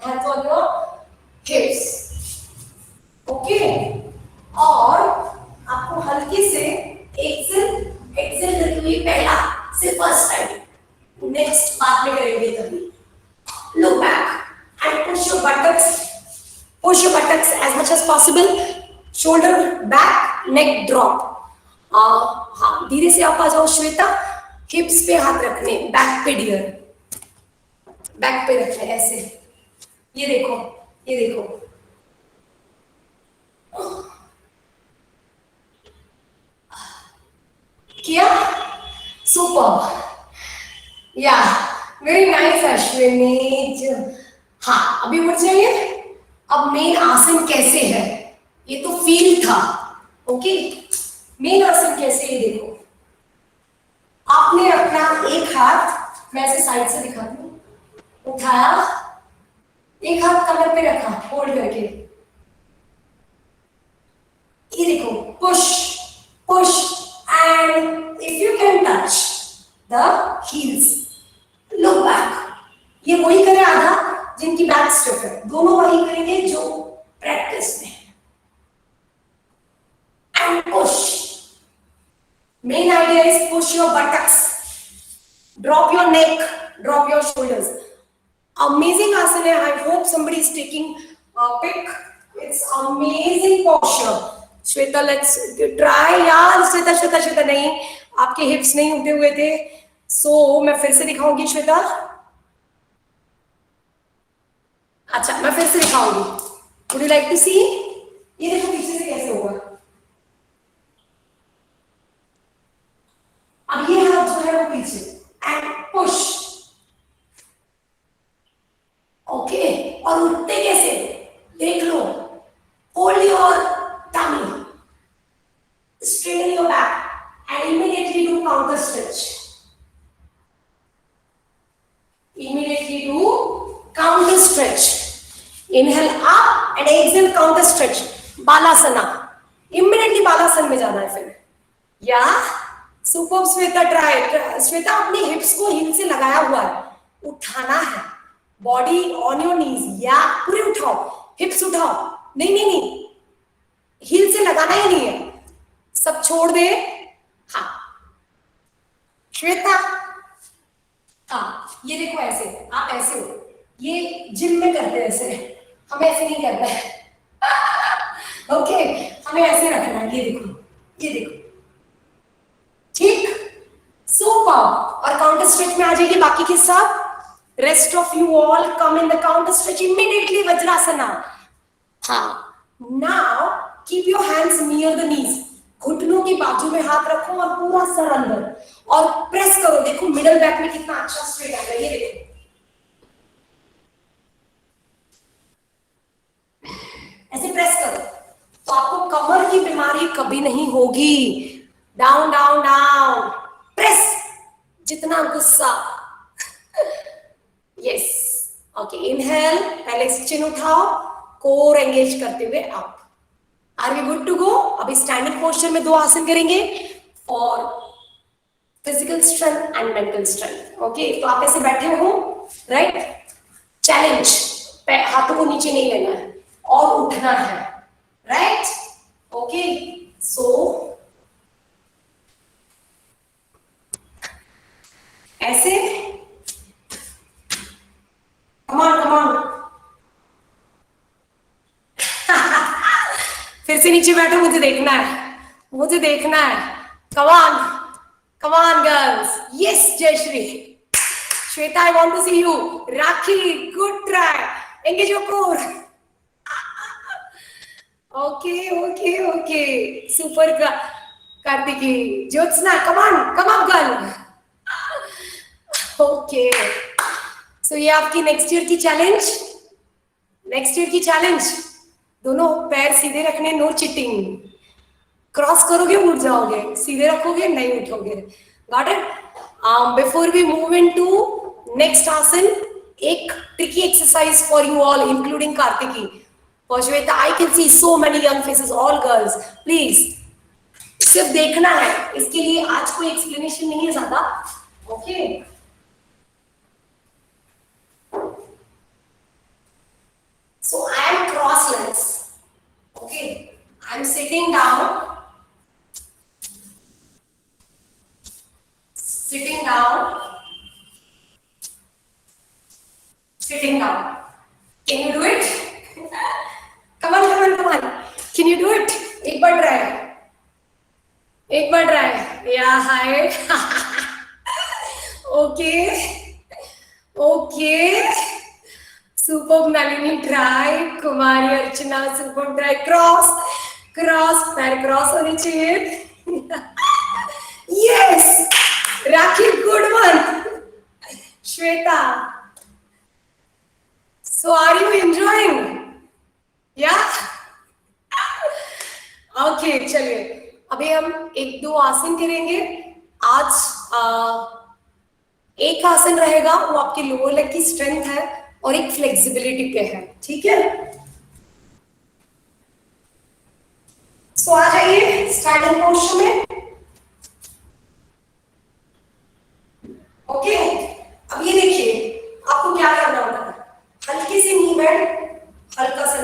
hands on your hips. Okay, और आपको हल्के से एक्सेल एक्सेल करते हुए पहला से फर्स्ट टाइम, नेक्स्ट बाद में करेंगे तभी. Look back and push your buttocks as much as possible. Shoulder back, neck drop. हाँ, धीरे से आप आ जाओ श्वेता. हिप्स पे हाथ रखने, बैक पे डियर, बैक पे रखने ऐसे. ये देखो, ये देखो. किया? सुपर. या वेरी नाइस अश्विनी. हाँ, अभी उठ जाइए. अब मेन आसन कैसे है ये तो फील था. ओके, मेन आसन कैसे, ये देखो. आपने अपना एक हाथ, मैं ऐसे साइड से दिखाती हूँ, उठाया, एक हाथ कमर पे रखा होल्ड करके. ये देखो, push push, and if you can touch the heels, look back. ये वही करे आधा जिनकी बैक स्टिफ है, दोनों वही करेंगे जो प्रैक्टिस में है. And push. Main idea is push your buttocks, drop your neck, drop your shoulders. Amazing asana. I hope somebody is taking a pic. It's amazing posture. Shweta, let's try. यार श्वेता श्वेता श्वेता नहीं, आपके हिप्स नहीं उठे हुए थे. So मैं फिर से दिखाऊंगी श्वेता. अच्छा, मैं फिर से दिखाऊंगी. Would you like to see? ये देखो पीछे से कैसे होगा. अब ये हाथ जो है वो पीछे, एंड पुश. ओके, और उठते कैसे देख लो. Hold your tummy, straighten your back, and immediately do counter stretch. Immediately do counter stretch. Inhale up and exhale counter stretch. Balasana. Immediately Balasan में जाना है फिर. Yeah. Super Shweta try. Shweta अपनी हिप्स को हिल से लगाया हुआ है. उठाना है. Body on your knees. या पूरे उठाओ. हिप्स उठाओ. नहीं. हिल से लगाना ही नहीं है. सब छोड़ दे. हाँ. श्वेता. हाँ. ये देखो ऐसे. आप ऐसे हो. ये जिम में करते हैं ऐसे. हमें ऐसे नहीं करना है. ओके. हमें ऐसे रखना है. ये देखो. ठीक. सुपर. और काउंटर स्ट्रेच में आ जाइए बाकी के साथ. Rest of you all come in the counter stretch immediately. Vajrasana. हाँ. Now keep your hands near the knees. घुटनों की बाजू में हाथ रखो और पूरा सर अंदर और प्रेस करो. देखो मिडल बैक में कितना अच्छा स्ट्रेट आ रहा है. ये देखो. ऐसे प्रेस करो तो आपको कमर की बीमारी कभी नहीं होगी. Down down down. प्रेस. जितना गुस्सा. यस. ओके. इनहेल. पहले चिन उठाओ. कोर एंगेज करते हुए up. Are we good to go? अभी स्टैंडिंग पोस्चर में 2 आसन करेंगे for physical strength and mental strength. Okay. तो आप ऐसे बैठे हो. राइट. चैलेंज. हाथों को नीचे नहीं लेना है और उठना है. राइट. ओके. सो ऐसे. कमान. फिर से नीचे बैठो. मुझे देखना है. Come on girls. Yes Jayashree. Shweta I want to see you. Rakhi good try. Engage your core. Okay. Super. Kartiki. Jyotsna. Come on girl. Okay. So ये आपकी नेक्स्ट ईयर की चैलेंज. दोनों पैर सीधे रखने. No cheating. क्रॉस करोगे उठ जाओगे. सीधे रखोगे नहीं उठोगे. Got it? Before we move into next asana, एक tricky exercise for you all including Kartiki. For Shweta, I can see so many young faces, all girls. Please, सिर्फ देखना है. इसके लिए आज कोई एक्सप्लेनेशन नहीं है ज्यादा. Okay. So I am cross legs. Okay. I am sitting down. Can you do it? Come on. Can you do it? एक बार try. Yeah, hi. Okay. Superb Nalini, try. Kumari Archana, superb try. Cross. पैर cross होने चाहिए. Yes. Rakhi, good one. Shweta. So are you enjoying? Yeah? Okay, चलिए. अभी हम 1-2 आसन करेंगे. आज एक आसन रहेगा वो आपके लोअर लेग की स्ट्रेंथ है और एक फ्लेक्सिबिलिटी पे है. ठीक है? सो आ जाइए स्टैंडिंग पोस्चर में. ओके. अब ये देखिए आपको क्या करना होता है. हल्के से नी बेंड, हल्का सा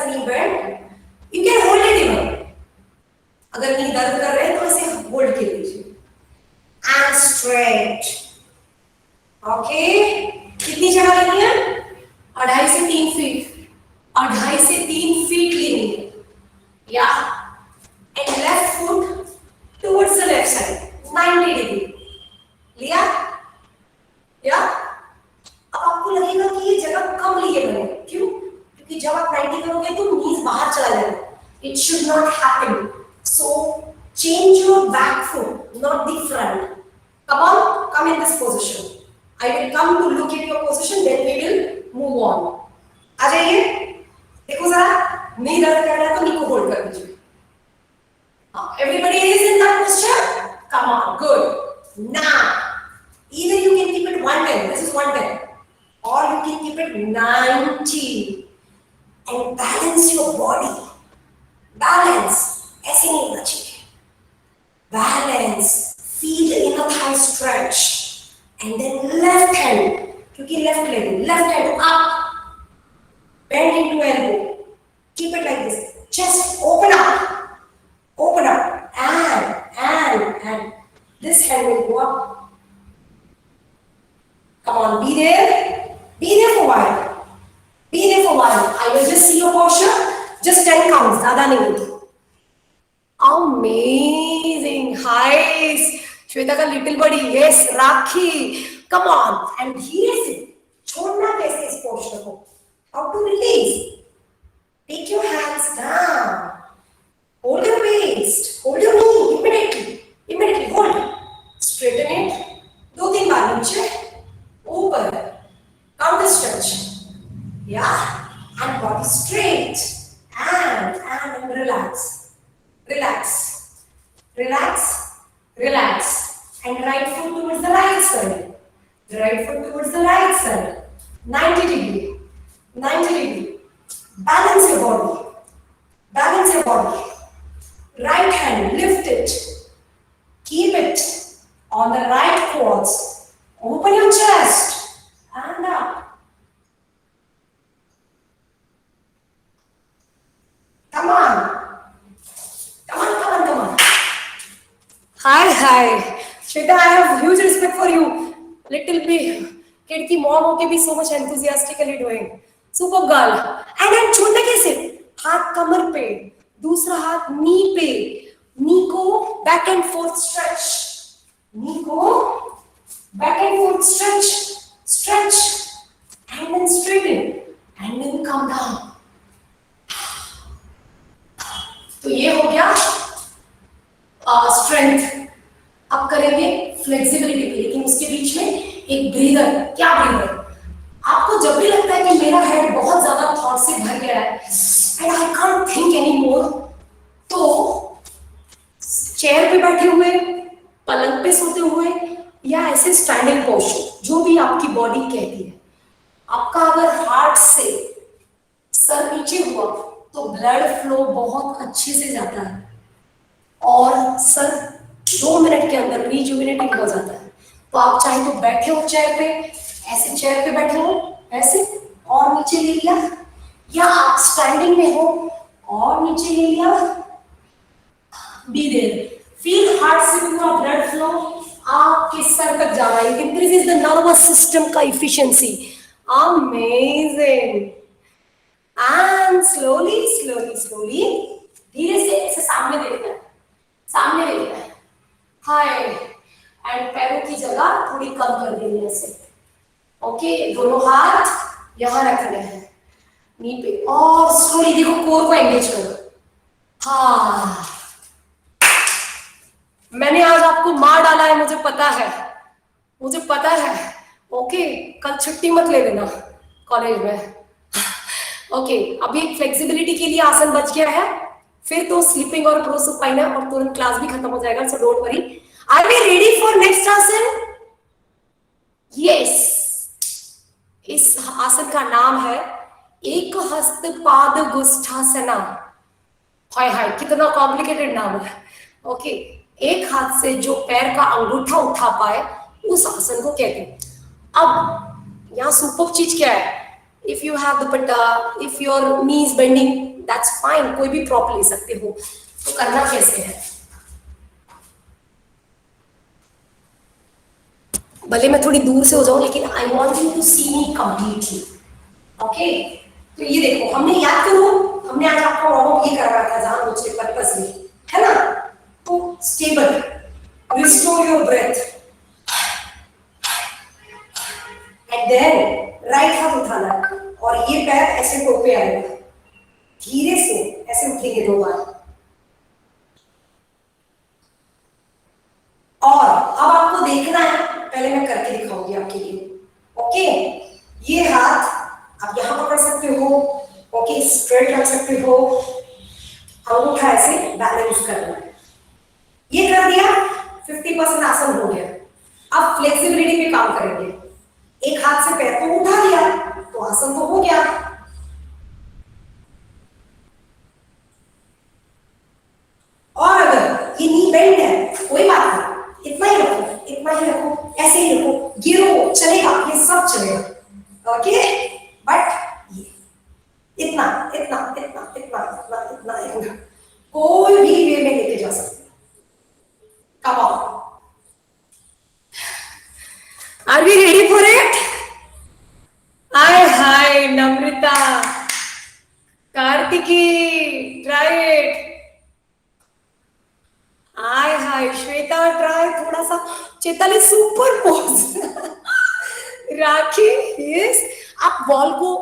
knee bend. You can hold it even. अगर नी दर्द कर रहे हैं तो ऐसे होल्ड कर लीजिए. And stretch. ओके. कितनी जगह लेनी है? 2.5 से 3 फीट. 2.5 से 3 फीट लेनी है. या and left foot towards the left side 90 degree. लिया? या अब आपको लगेगा कि ये जगह कम लिए बने. क्यों? क्योंकि जब आप 90 करोगे तो नीज बाहर चला जाएगा. It should not happen. So change your back foot, not the front. Come in this position. I will come to look at your position, then we will move on. आ जाइए. देखो जरा, नी दर्द कर रहा है तो नी को होल्ड कर दीजिए. Everybody is in that posture. Come on, good. Now, either you can keep it 110. This is 110, or you can you keep it 90 and balance your body. Balance. ऐसे नहीं होना चाहिए. Balance. Feel the inner thigh stretch. And then left hand. क्योंकि left hand up. Bend into elbow. Keep it like this. Chest open up. Open up. And this hand will go up. Come on, be there. Be there for a while. Be there for a while. I will just see your posture. Just 10 counts. ज़्यादा नहीं होती. Amazing. Nice. Shweta का little body. Yes. Rakhi. Come on. And धीरे से छोड़ना कैसे इस posture को? How to release? Take your hands down. Hold your waist. Hold your knee. Immediately. Hold. Straighten it. 2-3 बार नीचे. Over. Counter stretch. Yeah. And body straight. And relax. Relax. And right foot towards the right side. The right foot towards the right side. 90 degree. Balance your body. Right hand, lift it. Keep it on the right quads. Open your chest and up. Come on. Hi. Shweta, I have huge respect for you. Little bit kid की mom होके भी so much enthusiastically doing. Super girl. And छोड़ना कैसे? हाथ कमर पे, दूसरा हाथ नी पे, नी को back and forth stretch. Knee go back and forth stretch, and then straighten, and then come down. तो ये हो गया स्ट्रेंथ. अब करेंगे फ्लेक्सिबिलिटी पे, लेकिन उसके बीच में एक ब्रीदर. क्या ब्रीदर? आपको जब भी लगता है कि मेरा हेड बहुत ज्यादा थॉट से भर गया है and I can't think any more, तो चेयर पे बैठे हुए, पलंग पे सोते हुए, या ऐसे स्टैंडिंग पोस्चर, जो भी आपकी बॉडी कहती है. आपका अगर हार्ट से सर नीचे हुआ तो ब्लड फ्लो बहुत अच्छे से जाता है और सर 2 मिनट के अंदर रिजुविनेटिंग हो जाता है. तो आप चाहे तो बैठे हो चेयर पे, ऐसे चेयर पे बैठे हो ऐसे और नीचे ले लिया, या आप स्टैंडिंग में हो और नीचे ले लिया. Be there. फील हार्ट से पूरा ब्लड फ्लो आपके सर तक जा रहा है. It increases the nervous system का इफिशिएंसी. अमेजिंग. एंड स्लोली धीरे से ऐसे सामने देखना है. हाय. एंड पैरों की जगह थोड़ी कम कर देनी है ऐसे. ओके. दोनों हाथ यहां रखने हैं नी पे और स्लोली देखो कोर को एंगेज करो. हाँ, मैंने आज आपको मार डाला है, मुझे पता है. ओके. कल छुट्टी मत ले लेना कॉलेज में. ओके. अभी एक फ्लेक्सिबिलिटी के लिए आसन बच गया है, फिर तो स्लीपिंग और प्रोसुपाइन है और तुरंत क्लास भी खत्म हो जाएगा. So don't worry. Are we ready for next asana? Yes. इस आसन का नाम है एक हस्त पाद गुष्ठासना. हाय कितना कॉम्प्लिकेटेड नाम है. ओके. एक हाथ से जो पैर का अंगूठा उठा पाए उस आसन को कहते हैं. अब यहाँ सुपर चीज क्या है? If you have dupatta, if your knee is bending, that's fine, कोई भी प्रॉप ले सकते हो. तो करना कैसे है? भले मैं थोड़ी दूर से हो जाऊं, लेकिन I want you to see me completely. Okay. तो ये देखो, हमने याद करो, हमने आज आपको वार्म अप ये करवाया था जहां मुझे पर्पस में, है ना? तो stable, restore your breath, and then right हाथ उठाना और ये पैर ऐसे टोपे आएगा. धीरे से ऐसे उठेंगे 2 बार. और अब आपको देखना है, पहले मैं करके दिखाऊंगी आपके लिए. ओके. ये हाथ आप यहां पकड़ सकते हो. ओके. स्ट्रेट रख सकते हो. अंगूठा ऐसे बैलेंस करना है. ये कर दिया, 50% आसन हो गया. अब फ्लेक्सिबिलिटी पे काम करेंगे. एक हाथ से पैर को उठा दिया इतना इतना इतना इतना इतना इतना कोई भी वे में लेके जा सकते हैं। Come on, are we ready for it? Hi hi Namrata, Kartiki, try it. Hi hi Shweta, try थोड़ा सा। Chetali super pose. Rakhi, yes. आप वॉल को,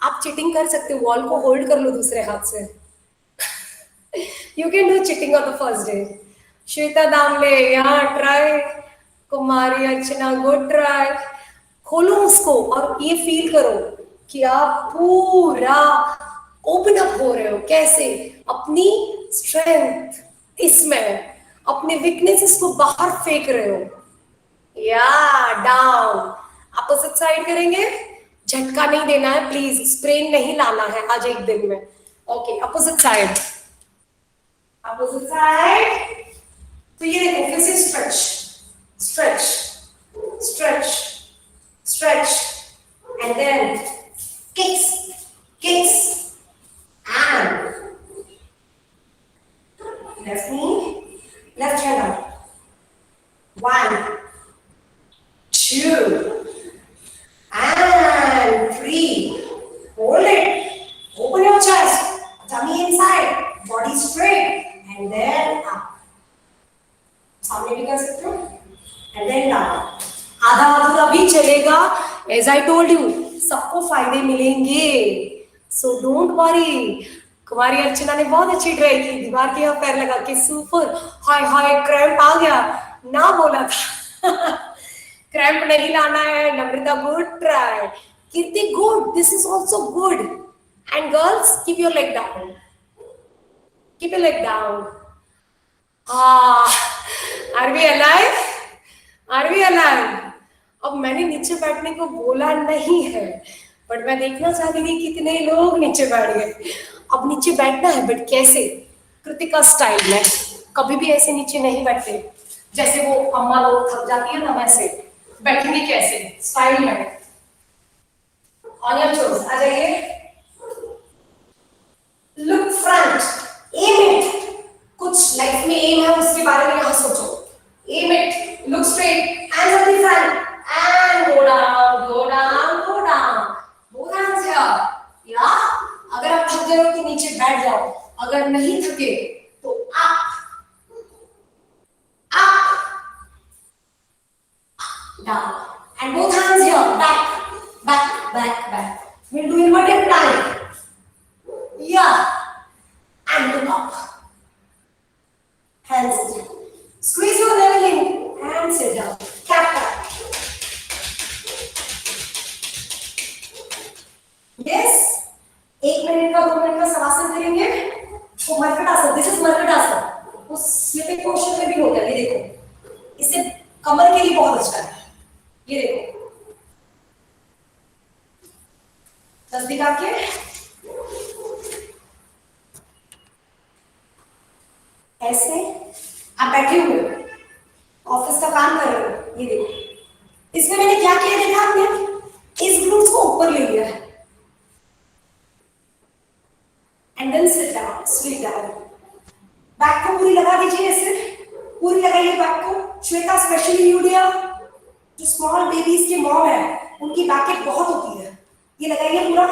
आप चिटिंग कर सकते हो, वॉल को होल्ड कर लो दूसरे हाथ से। You can do cheating on the first day. Shweta Damle, यहाँ ट्राई। कुमारी अर्चना, गुड ट्राई। खोलो उसको और ये फील करो कि आप पूरा ओपन अप हो रहे हो। कैसे? अपनी स्ट्रेंथ इसमें, अपने वीकनेसेस को बाहर फेंक रहे हो। या डाउन, अपोजिट साइड करेंगे। झटका नहीं देना है प्लीज, स्प्रेन नहीं लाना है आज एक दिन में। Okay, opposite side, opposite side. तो ये देखो, फिर से stretch stretch stretch stretch and then kicks kicks and left knee, left hand up. 1, 2, and 3. Hold it. Open your chest. Tummy inside. Body straight. And then up. सामने भी कर सकते हो. And then down. आधा अधूरा भी चलेगा. As I told you, सबको फायदे मिलेंगे. So don't worry. कुमारी अर्चना ने बहुत अच्छी ट्राई की, दीवार के यहाँ पैर लगा के, सुपर। हाय हाय क्रैम्प आ गया ना, बोला था। क्रैम्प नहीं लाना है। Namrata, good try. Kirti, good, this is also good. And girls, keep your leg down, keep your leg down. Are we alive? Are we alive? अब मैंने नीचे बैठने को बोला नहीं है, बट मैं देखना चाहती थी कितने लोग नीचे बैठ गए। अब नीचे बैठना है, बट कैसे? कृतिका स्टाइल में। कभी भी ऐसे नीचे नहीं बैठते जैसे वो अम्मा लोग थक जाती है ना, वैसे बैठेंगे कैसे स्टाइल में। ऑन योर टोज, आ जाइए। Look front, aim it. कुछ लाइफ में एम है, उसके बारे में यहाँ सोचो। Aim it, look straight, hands on the front and go down, go down, go down. Both hands here. या अगर आप थक गए हो तो नीचे बैठ जाओ, अगर नहीं थके तो up up down and both hands here, back back back back. we'll do inverted plank, yeah, and look up, hands down, squeeze your level in and sit down, cat cow. yes, 1 minute का 2 minute का शवासन करेंगे। वो मरकट आसन, this is मरकट आसन। उस sleeping posture में भी होता है, ये देखो, इससे कमर के लिए बहुत अच्छा है। ये देखो, तस्दीक आके ऐसे आप बैठे हुए हो, ऑफिस का काम कर रहे हो। ये देखो, इसमें मैंने क्या किया देखा आपने? इस ग्लूट्स को ऊपर ले लिया है। And then sit down, sit down. Back को पूरी लगा दीजिए, ऐसे पूरी लगाइए बैक को। श्वेता, स्पेशली यूडिया, जो स्मॉल बेबीज के मॉम है, उनकी बैक बहुत होती है। ये लगाइए पूरा,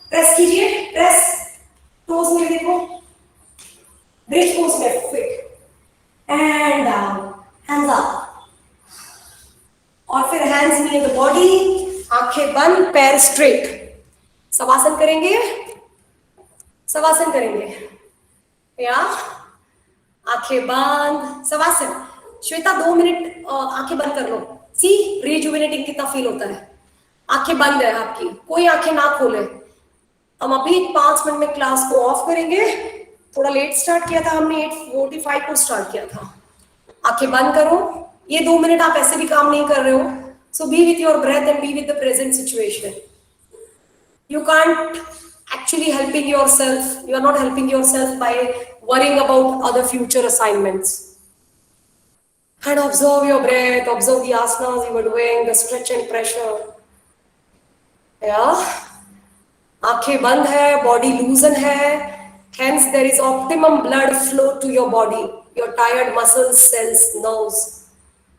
प्रेस कीजिए, प्रेस टोज में, देखो ब्रिज पोज में, fit and down, hands up, और फिर हैंड्स नियर द बॉडी, आंखें बंद, पैर स्ट्रेट। शवासन करेंगे, शवासन करेंगे, या आंखें बंद, शवासन। श्वेता 2 मिनट आंखें बंद कर लो, सी रिजुविनेटिंग कितना फील होता है। आंखें बंद है आपकी, कोई आंखें ना खोले। हम अभी 5 मिनट में क्लास को ऑफ करेंगे। थोड़ा लेट स्टार्ट किया था हमने, 8:45 को स्टार्ट किया था। आंखें बंद करो। ये 2 मिनट आप ऐसे भी काम नहीं कर रहे हो, so be with your breath and be with the present situation. You can't actually helping yourself, you are not helping yourself by worrying about other future assignments. And observe your breath, observe the asanas you are doing, the stretch and pressure. Yeah, आंखें बंद है, body लूजन है, hence there is optimum blood flow to your body, your tired muscles, cells, nerves,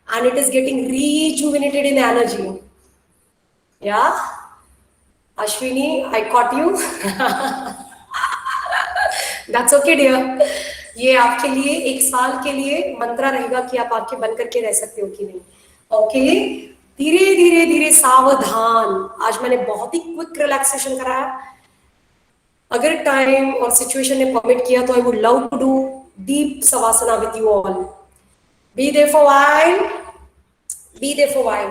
and it is getting rejuvenated in energy. Yeah, Ashwini, I caught you. That's okay dear. ये आपके लिए 1 साल के लिए मंत्रा रहेगा कि आप आंखें बंद करके रह सकते हो कि नहीं. ओके, धीरे धीरे धीरे सावधान. आज मैंने बहुत ही क्विक रिलैक्सेशन कराया. अगर टाइम और सिचुएशन ने परमिट किया तो I would love to do deep Shavasana with you all. Be there for while, be there for while,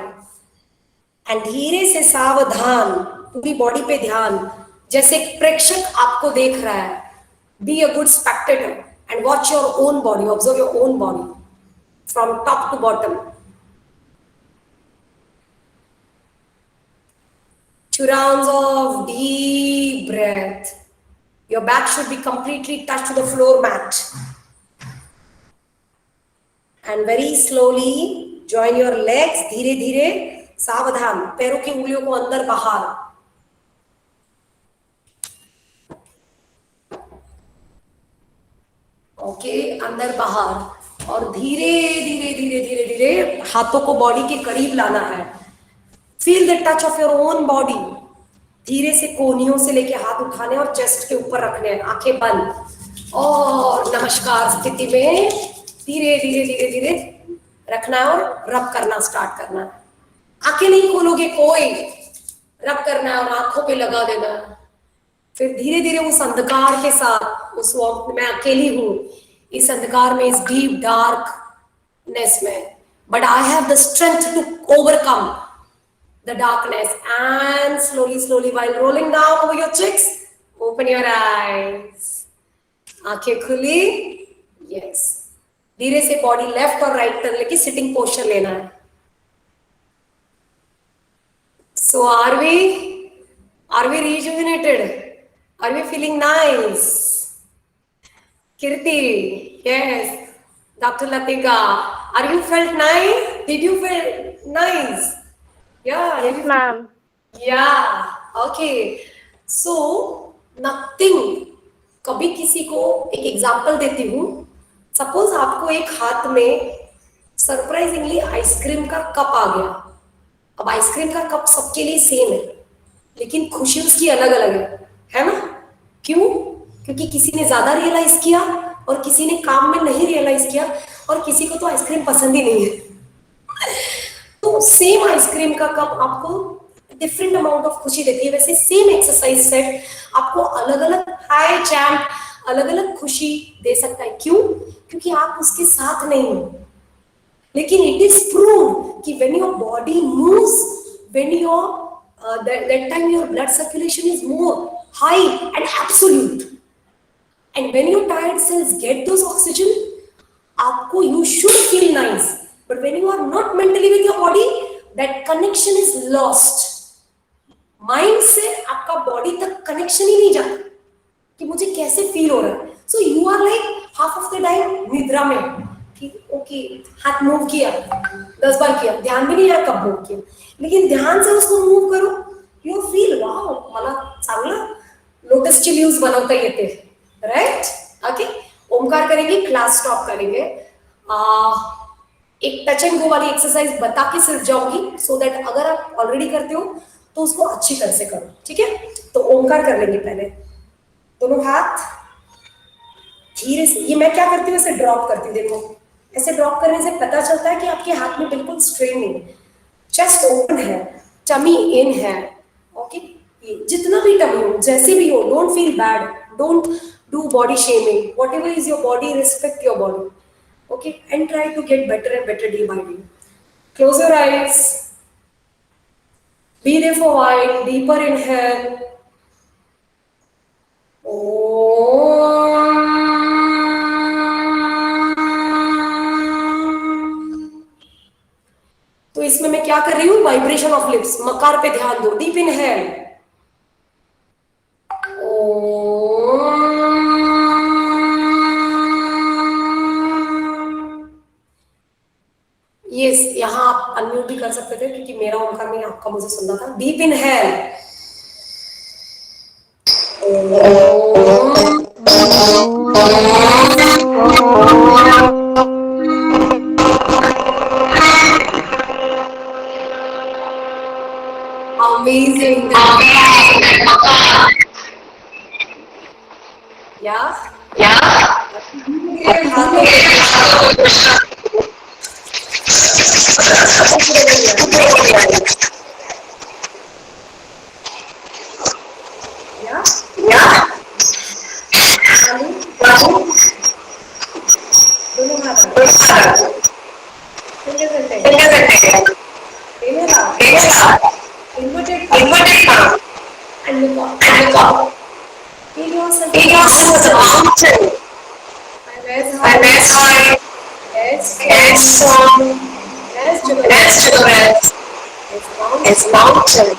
and धीरे से सावधान, पूरी बॉडी पे ध्यान, जैसे एक प्रेक्षक आपको देख रहा है. Be a good Spectator and watch your own body, observe your own body from top to bottom. 2 rounds of deep breath. Your back should be completely touched to the floor mat. And very slowly join your legs. धीरे धीरे सावधान, पैरों की उंगलियों को अंदर बाहर. Okay, अंदर बाहर, और धीरे धीरे धीरे धीरे धीरे हाथों को बॉडी के करीब लाना है. Feel the touch of your own body. धीरे से कोहनियों से लेके हाथ उठाने और चेस्ट के ऊपर रखने हैं, आंखें बंद, और नमस्कार स्थिति में धीरे धीरे धीरे धीरे रखना है और रब करना स्टार्ट करना है. आंखें नहीं खोलोगे कोई, रब करना है और आंखों पे लगा देना है. फिर धीरे धीरे उस अंधकार के साथ, उस वक्त मैं अकेली हूं इस अंधकार में, इस डीप डार्कनेस में, but I have the strength to overcome the darkness. And slowly slowly while rolling down over your cheeks, open your eyes. आंखें खुली. यस, धीरे से बॉडी लेफ्ट और राइट टर्न लेके सिटिंग पोस्चर लेना है. So are we rejuvenated? Are we feeling nice? Kirti, yes. Dr. Latika, are you felt nice? Did you feel nice? Yeah. Yes, ma'am. Yeah. Okay. So nothing. कभी किसी को एक example देती हूँ. Suppose आपको एक हाथ में सरप्राइजिंगली आइसक्रीम का कप आ गया. अब आइसक्रीम का कप सबके लिए सेम है, लेकिन खुशी उसकी अलग अलग है ना? क्यों? क्योंकि किसी ने ज्यादा रियलाइज किया और किसी ने काम में नहीं रियलाइज किया, और किसी को तो आइसक्रीम पसंद ही नहीं है. तो सेम आइसक्रीम का कप आपको डिफरेंट अमाउंट ऑफ खुशी देती है. वैसे सेम एक्सरसाइज सेट आपको अलग अलग हाई चैम्प अलग अलग खुशी दे सकता है. क्यों? क्योंकि आप उसके साथ नहीं हो. लेकिन इट इज प्रूव कि when your body moves, when your that time your blood circulation is more high and absolute, and when your tired cells get those oxygen, aapko you should feel nice. But when you are not mentally with your body, that connection is lost. Mind से आपका body तक connection ही नहीं जाता कि मुझे कैसे feel हो रहा है. So you are like half of the time निद्रा में कि ओके हाथ मूव किया 10 बार किया, ध्यान भी नहीं आया कब मूव किया, लेकिन ध्यान से उसको मूव करो. यू फील वाव, मला चांगला लोटसची लीव्स बनवता येते. राइट? ओके, ओमकार करेंगे, क्लास स्टॉप करेंगे. एक टच एंड गो वाली एक्सरसाइज बता के सिर्फ जाऊंगी, सो दैट अगर आप ऑलरेडी करते हो तो उसको अच्छी तरह से करो. ठीक है? तो ओमकार कर लेंगे पहले. दोनों हाथ धीरे से, ये मैं क्या करती हूँ, ऐसे ड्रॉप करती हूँ. देखो, ऐसे ड्रॉप करने से पता चलता है कि आपके हाथ में बिल्कुल स्ट्रेन नहीं है. चेस्ट ओपन है, टमी इन है. ओके, जितना भी टमी हो, जैसे भी हो, don't feel bad, don't do body shaming. Whatever is your body, respect your body. Okay, and try to get better and better day by day. Close your eyes. Be there for while. Deeper inhale. तो इसमें मैं क्या कर रही हूँ, vibration of lips, मकार पे ध्यान दो. Deep inhale. यस, यहाँ आप अनम्यूट भी कर सकते थे क्योंकि मेरा ओमकार नहीं, आपका मुझे सुनना था. Deep inhale. Amazing. Yeah. It's mountain.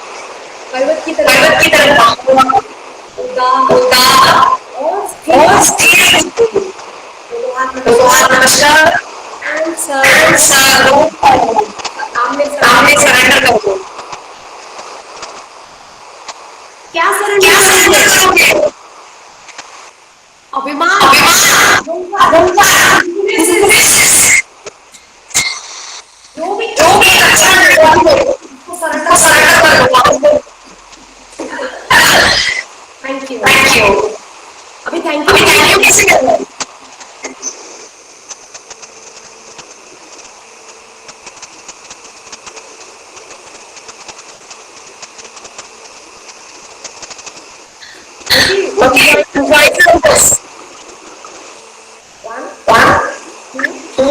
पर्वत की तरफ और स्थिर नमस्कार and सामने सरेंडर कर दो क्या सरेंडर करोगे अभिमान जो भी अच्छा है उसको सरेंडर कर दो थैंक यू अभी थैंक यू किसी करना Okay, right focus. 1, 2.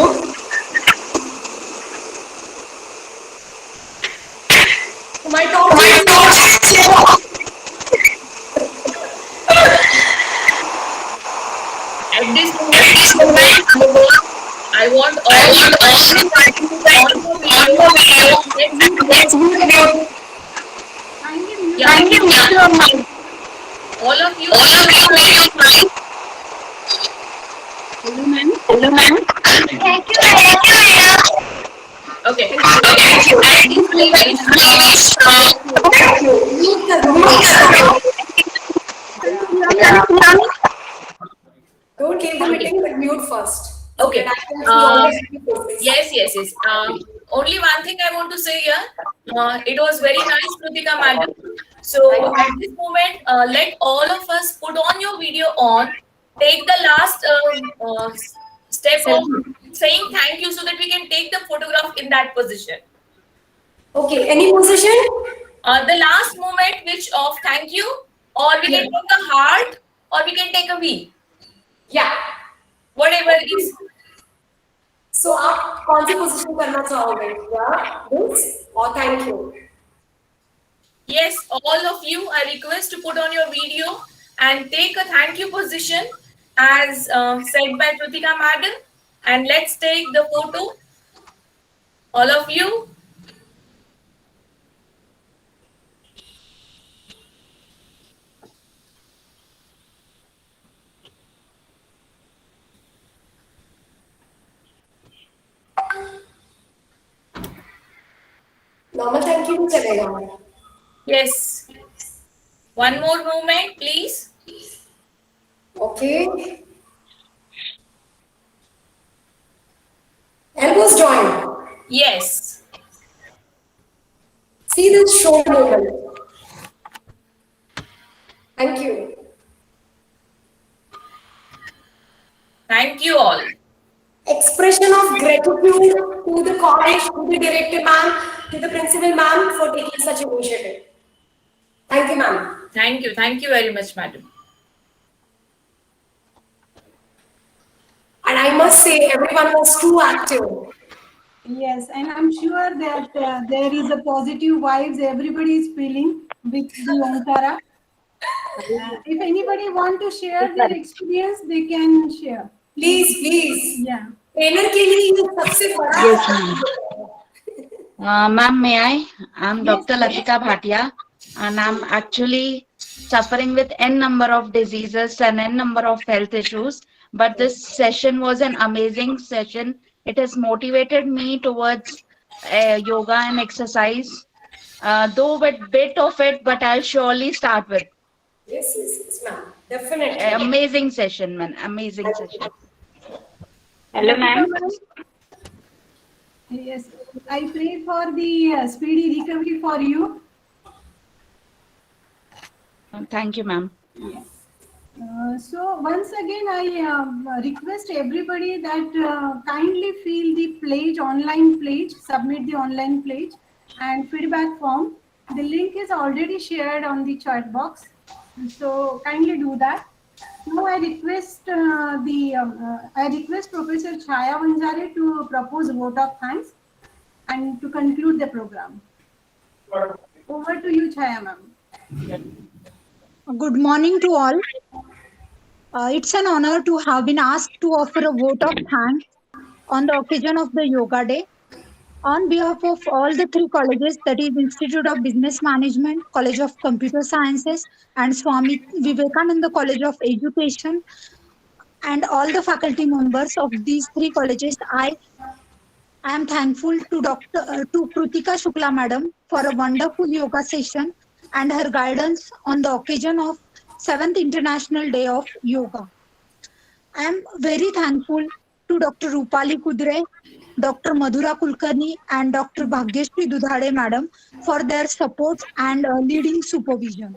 My torch. At this moment, I want all the all of you. Hello, ma'am. Thank you. Okay. Don't leave the meeting, but mute first. Okay. Yes. Only one thing I want to say here. It was very nice, Kritika madam. So at this moment, let all of us put on your video on. Take the last step of saying thank you, so that we can take the photograph in that position. Okay, any position? The last moment, which of thank you, or we can take a heart, or we can take a V. Yeah. Whatever is. So आप कौन सी position करना चाहोगे? Yeah, this or thank you. Yes, all of you, I request to put on your video and take a thank you position as said by Kritika madam, and let's take the photo. All of you. Normal thank you भी चलेगा. Yes. One more movement, please. Okay. Elbows joined. Yes. See this shoulder movement. Thank you. Thank you all. Expression of gratitude to the college, to the director ma'am, to the principal ma'am for taking such an initiative. Thank you, ma'am. Thank you very much, madam. And I must say, everyone was too active. Yes, and I'm sure that there is a positive vibes everybody is feeling with the Omkara. If anybody want to share their experience, they can share. Please. Yeah. Trainer के लिए ये सबसे बड़ा. Yes, ma'am, may I? I'm Dr. Latika Bhatia, and I'm actually suffering with n number of diseases and n number of health issues. But this session was an amazing session. It has motivated me towards yoga and exercise, though with bit of it, but I'll surely start with. Yes, ma'am. Definitely. Amazing session, man. Amazing session. Hello, ma'am. Yes, I pray for the speedy recovery for you. Thank you, ma'am. So once again, I request everybody that kindly fill the pledge, online pledge, submit the online pledge and feedback form. The link is already shared on the chat box. So kindly do that. Now I request Professor Chaya Vanjare to propose vote of thanks and to conclude the program. Over to you, Chaya ma'am. Good morning to all. It's an honor to have been asked to offer a vote of thanks on the occasion of the Yoga Day. On behalf of all the three colleges, that is Institute of Business Management, College of Computer Sciences, and Swami Vivekananda College of Education, and all the faculty members of these three colleges, I am thankful to to Krutika Shukla Madam for a wonderful yoga session and her guidance on the occasion of 7th International Day of Yoga. I am very thankful to Dr. Rupali Kudre, Dr. Madhura Kulkarni, and Dr. Bhagyashree Dudhade Madam for their support and leading supervision.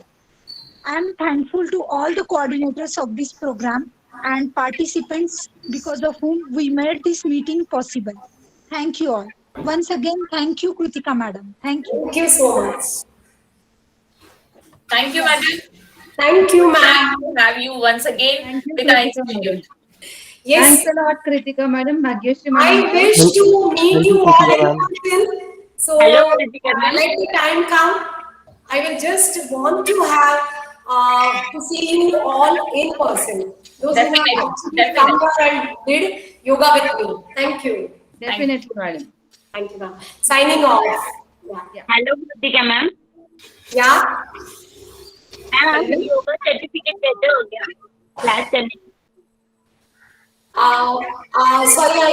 I am thankful to all the coordinators of this program and participants because of whom we made this meeting possible. Thank you all. Once again, thank you, Krutika Madam. Thank you. Thank you so much. Thank you, madam. Thank you, ma'am. Glad to have you once again with our institute. Yes, Thanks a lot, Kritika madam. Bhagyashree I madam. wish to meet Thank you you, all Kritika in ma'am. person. So Hello, Kritika ma'am. let the time come. I will just want to have to see you all in person. Those who have Definitely, actually come here and did yoga with me. Thank you. Definitely, madam. Thank you, ma'am. Signing off. Yeah. Hello, Kritika ma'am. Yeah. आपका yoga certificate कैसे हो गया class करने? Sorry, I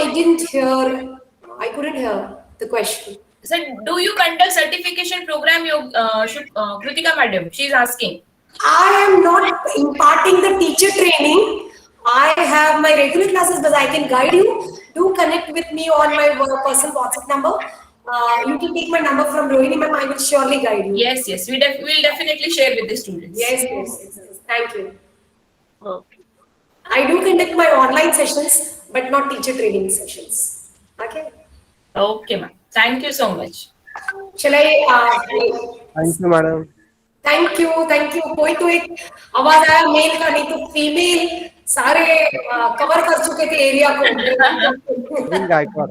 couldn't hear the question. So, do you conduct certification program, Krutika madam? She is asking. I am not imparting the teacher training. I have my regular classes, but I can guide you. Do connect with me on my personal WhatsApp number. You can take my number from Rohini ma'am. I will surely guide you. Yes, yes. We'll definitely share with the students. Yes. Thank you. Okay. I do conduct my online sessions, but not teacher training sessions. Okay. Okay, ma'am. Thank you so much. Shall I? Thank you, madam. Thank you. कोई तो एक आवाज आया mail का, नहीं तो female सारे cover कर चुके थे एरिया को. गायकवाड़.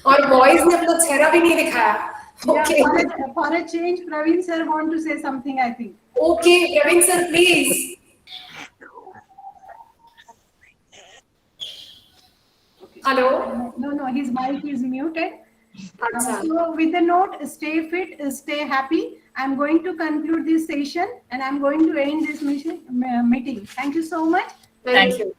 और बॉयज ने अपना चेहरा भी नहीं दिखाया. Okay. Yeah, for a change, Praveen sir want to say something, I think. Okay, Praveen sir, please. Hello? No, his mic is muted. Achha. So with the note, stay fit, stay happy. I'm going to conclude this session and I'm going to end this meeting. Thank you so much. Thank you.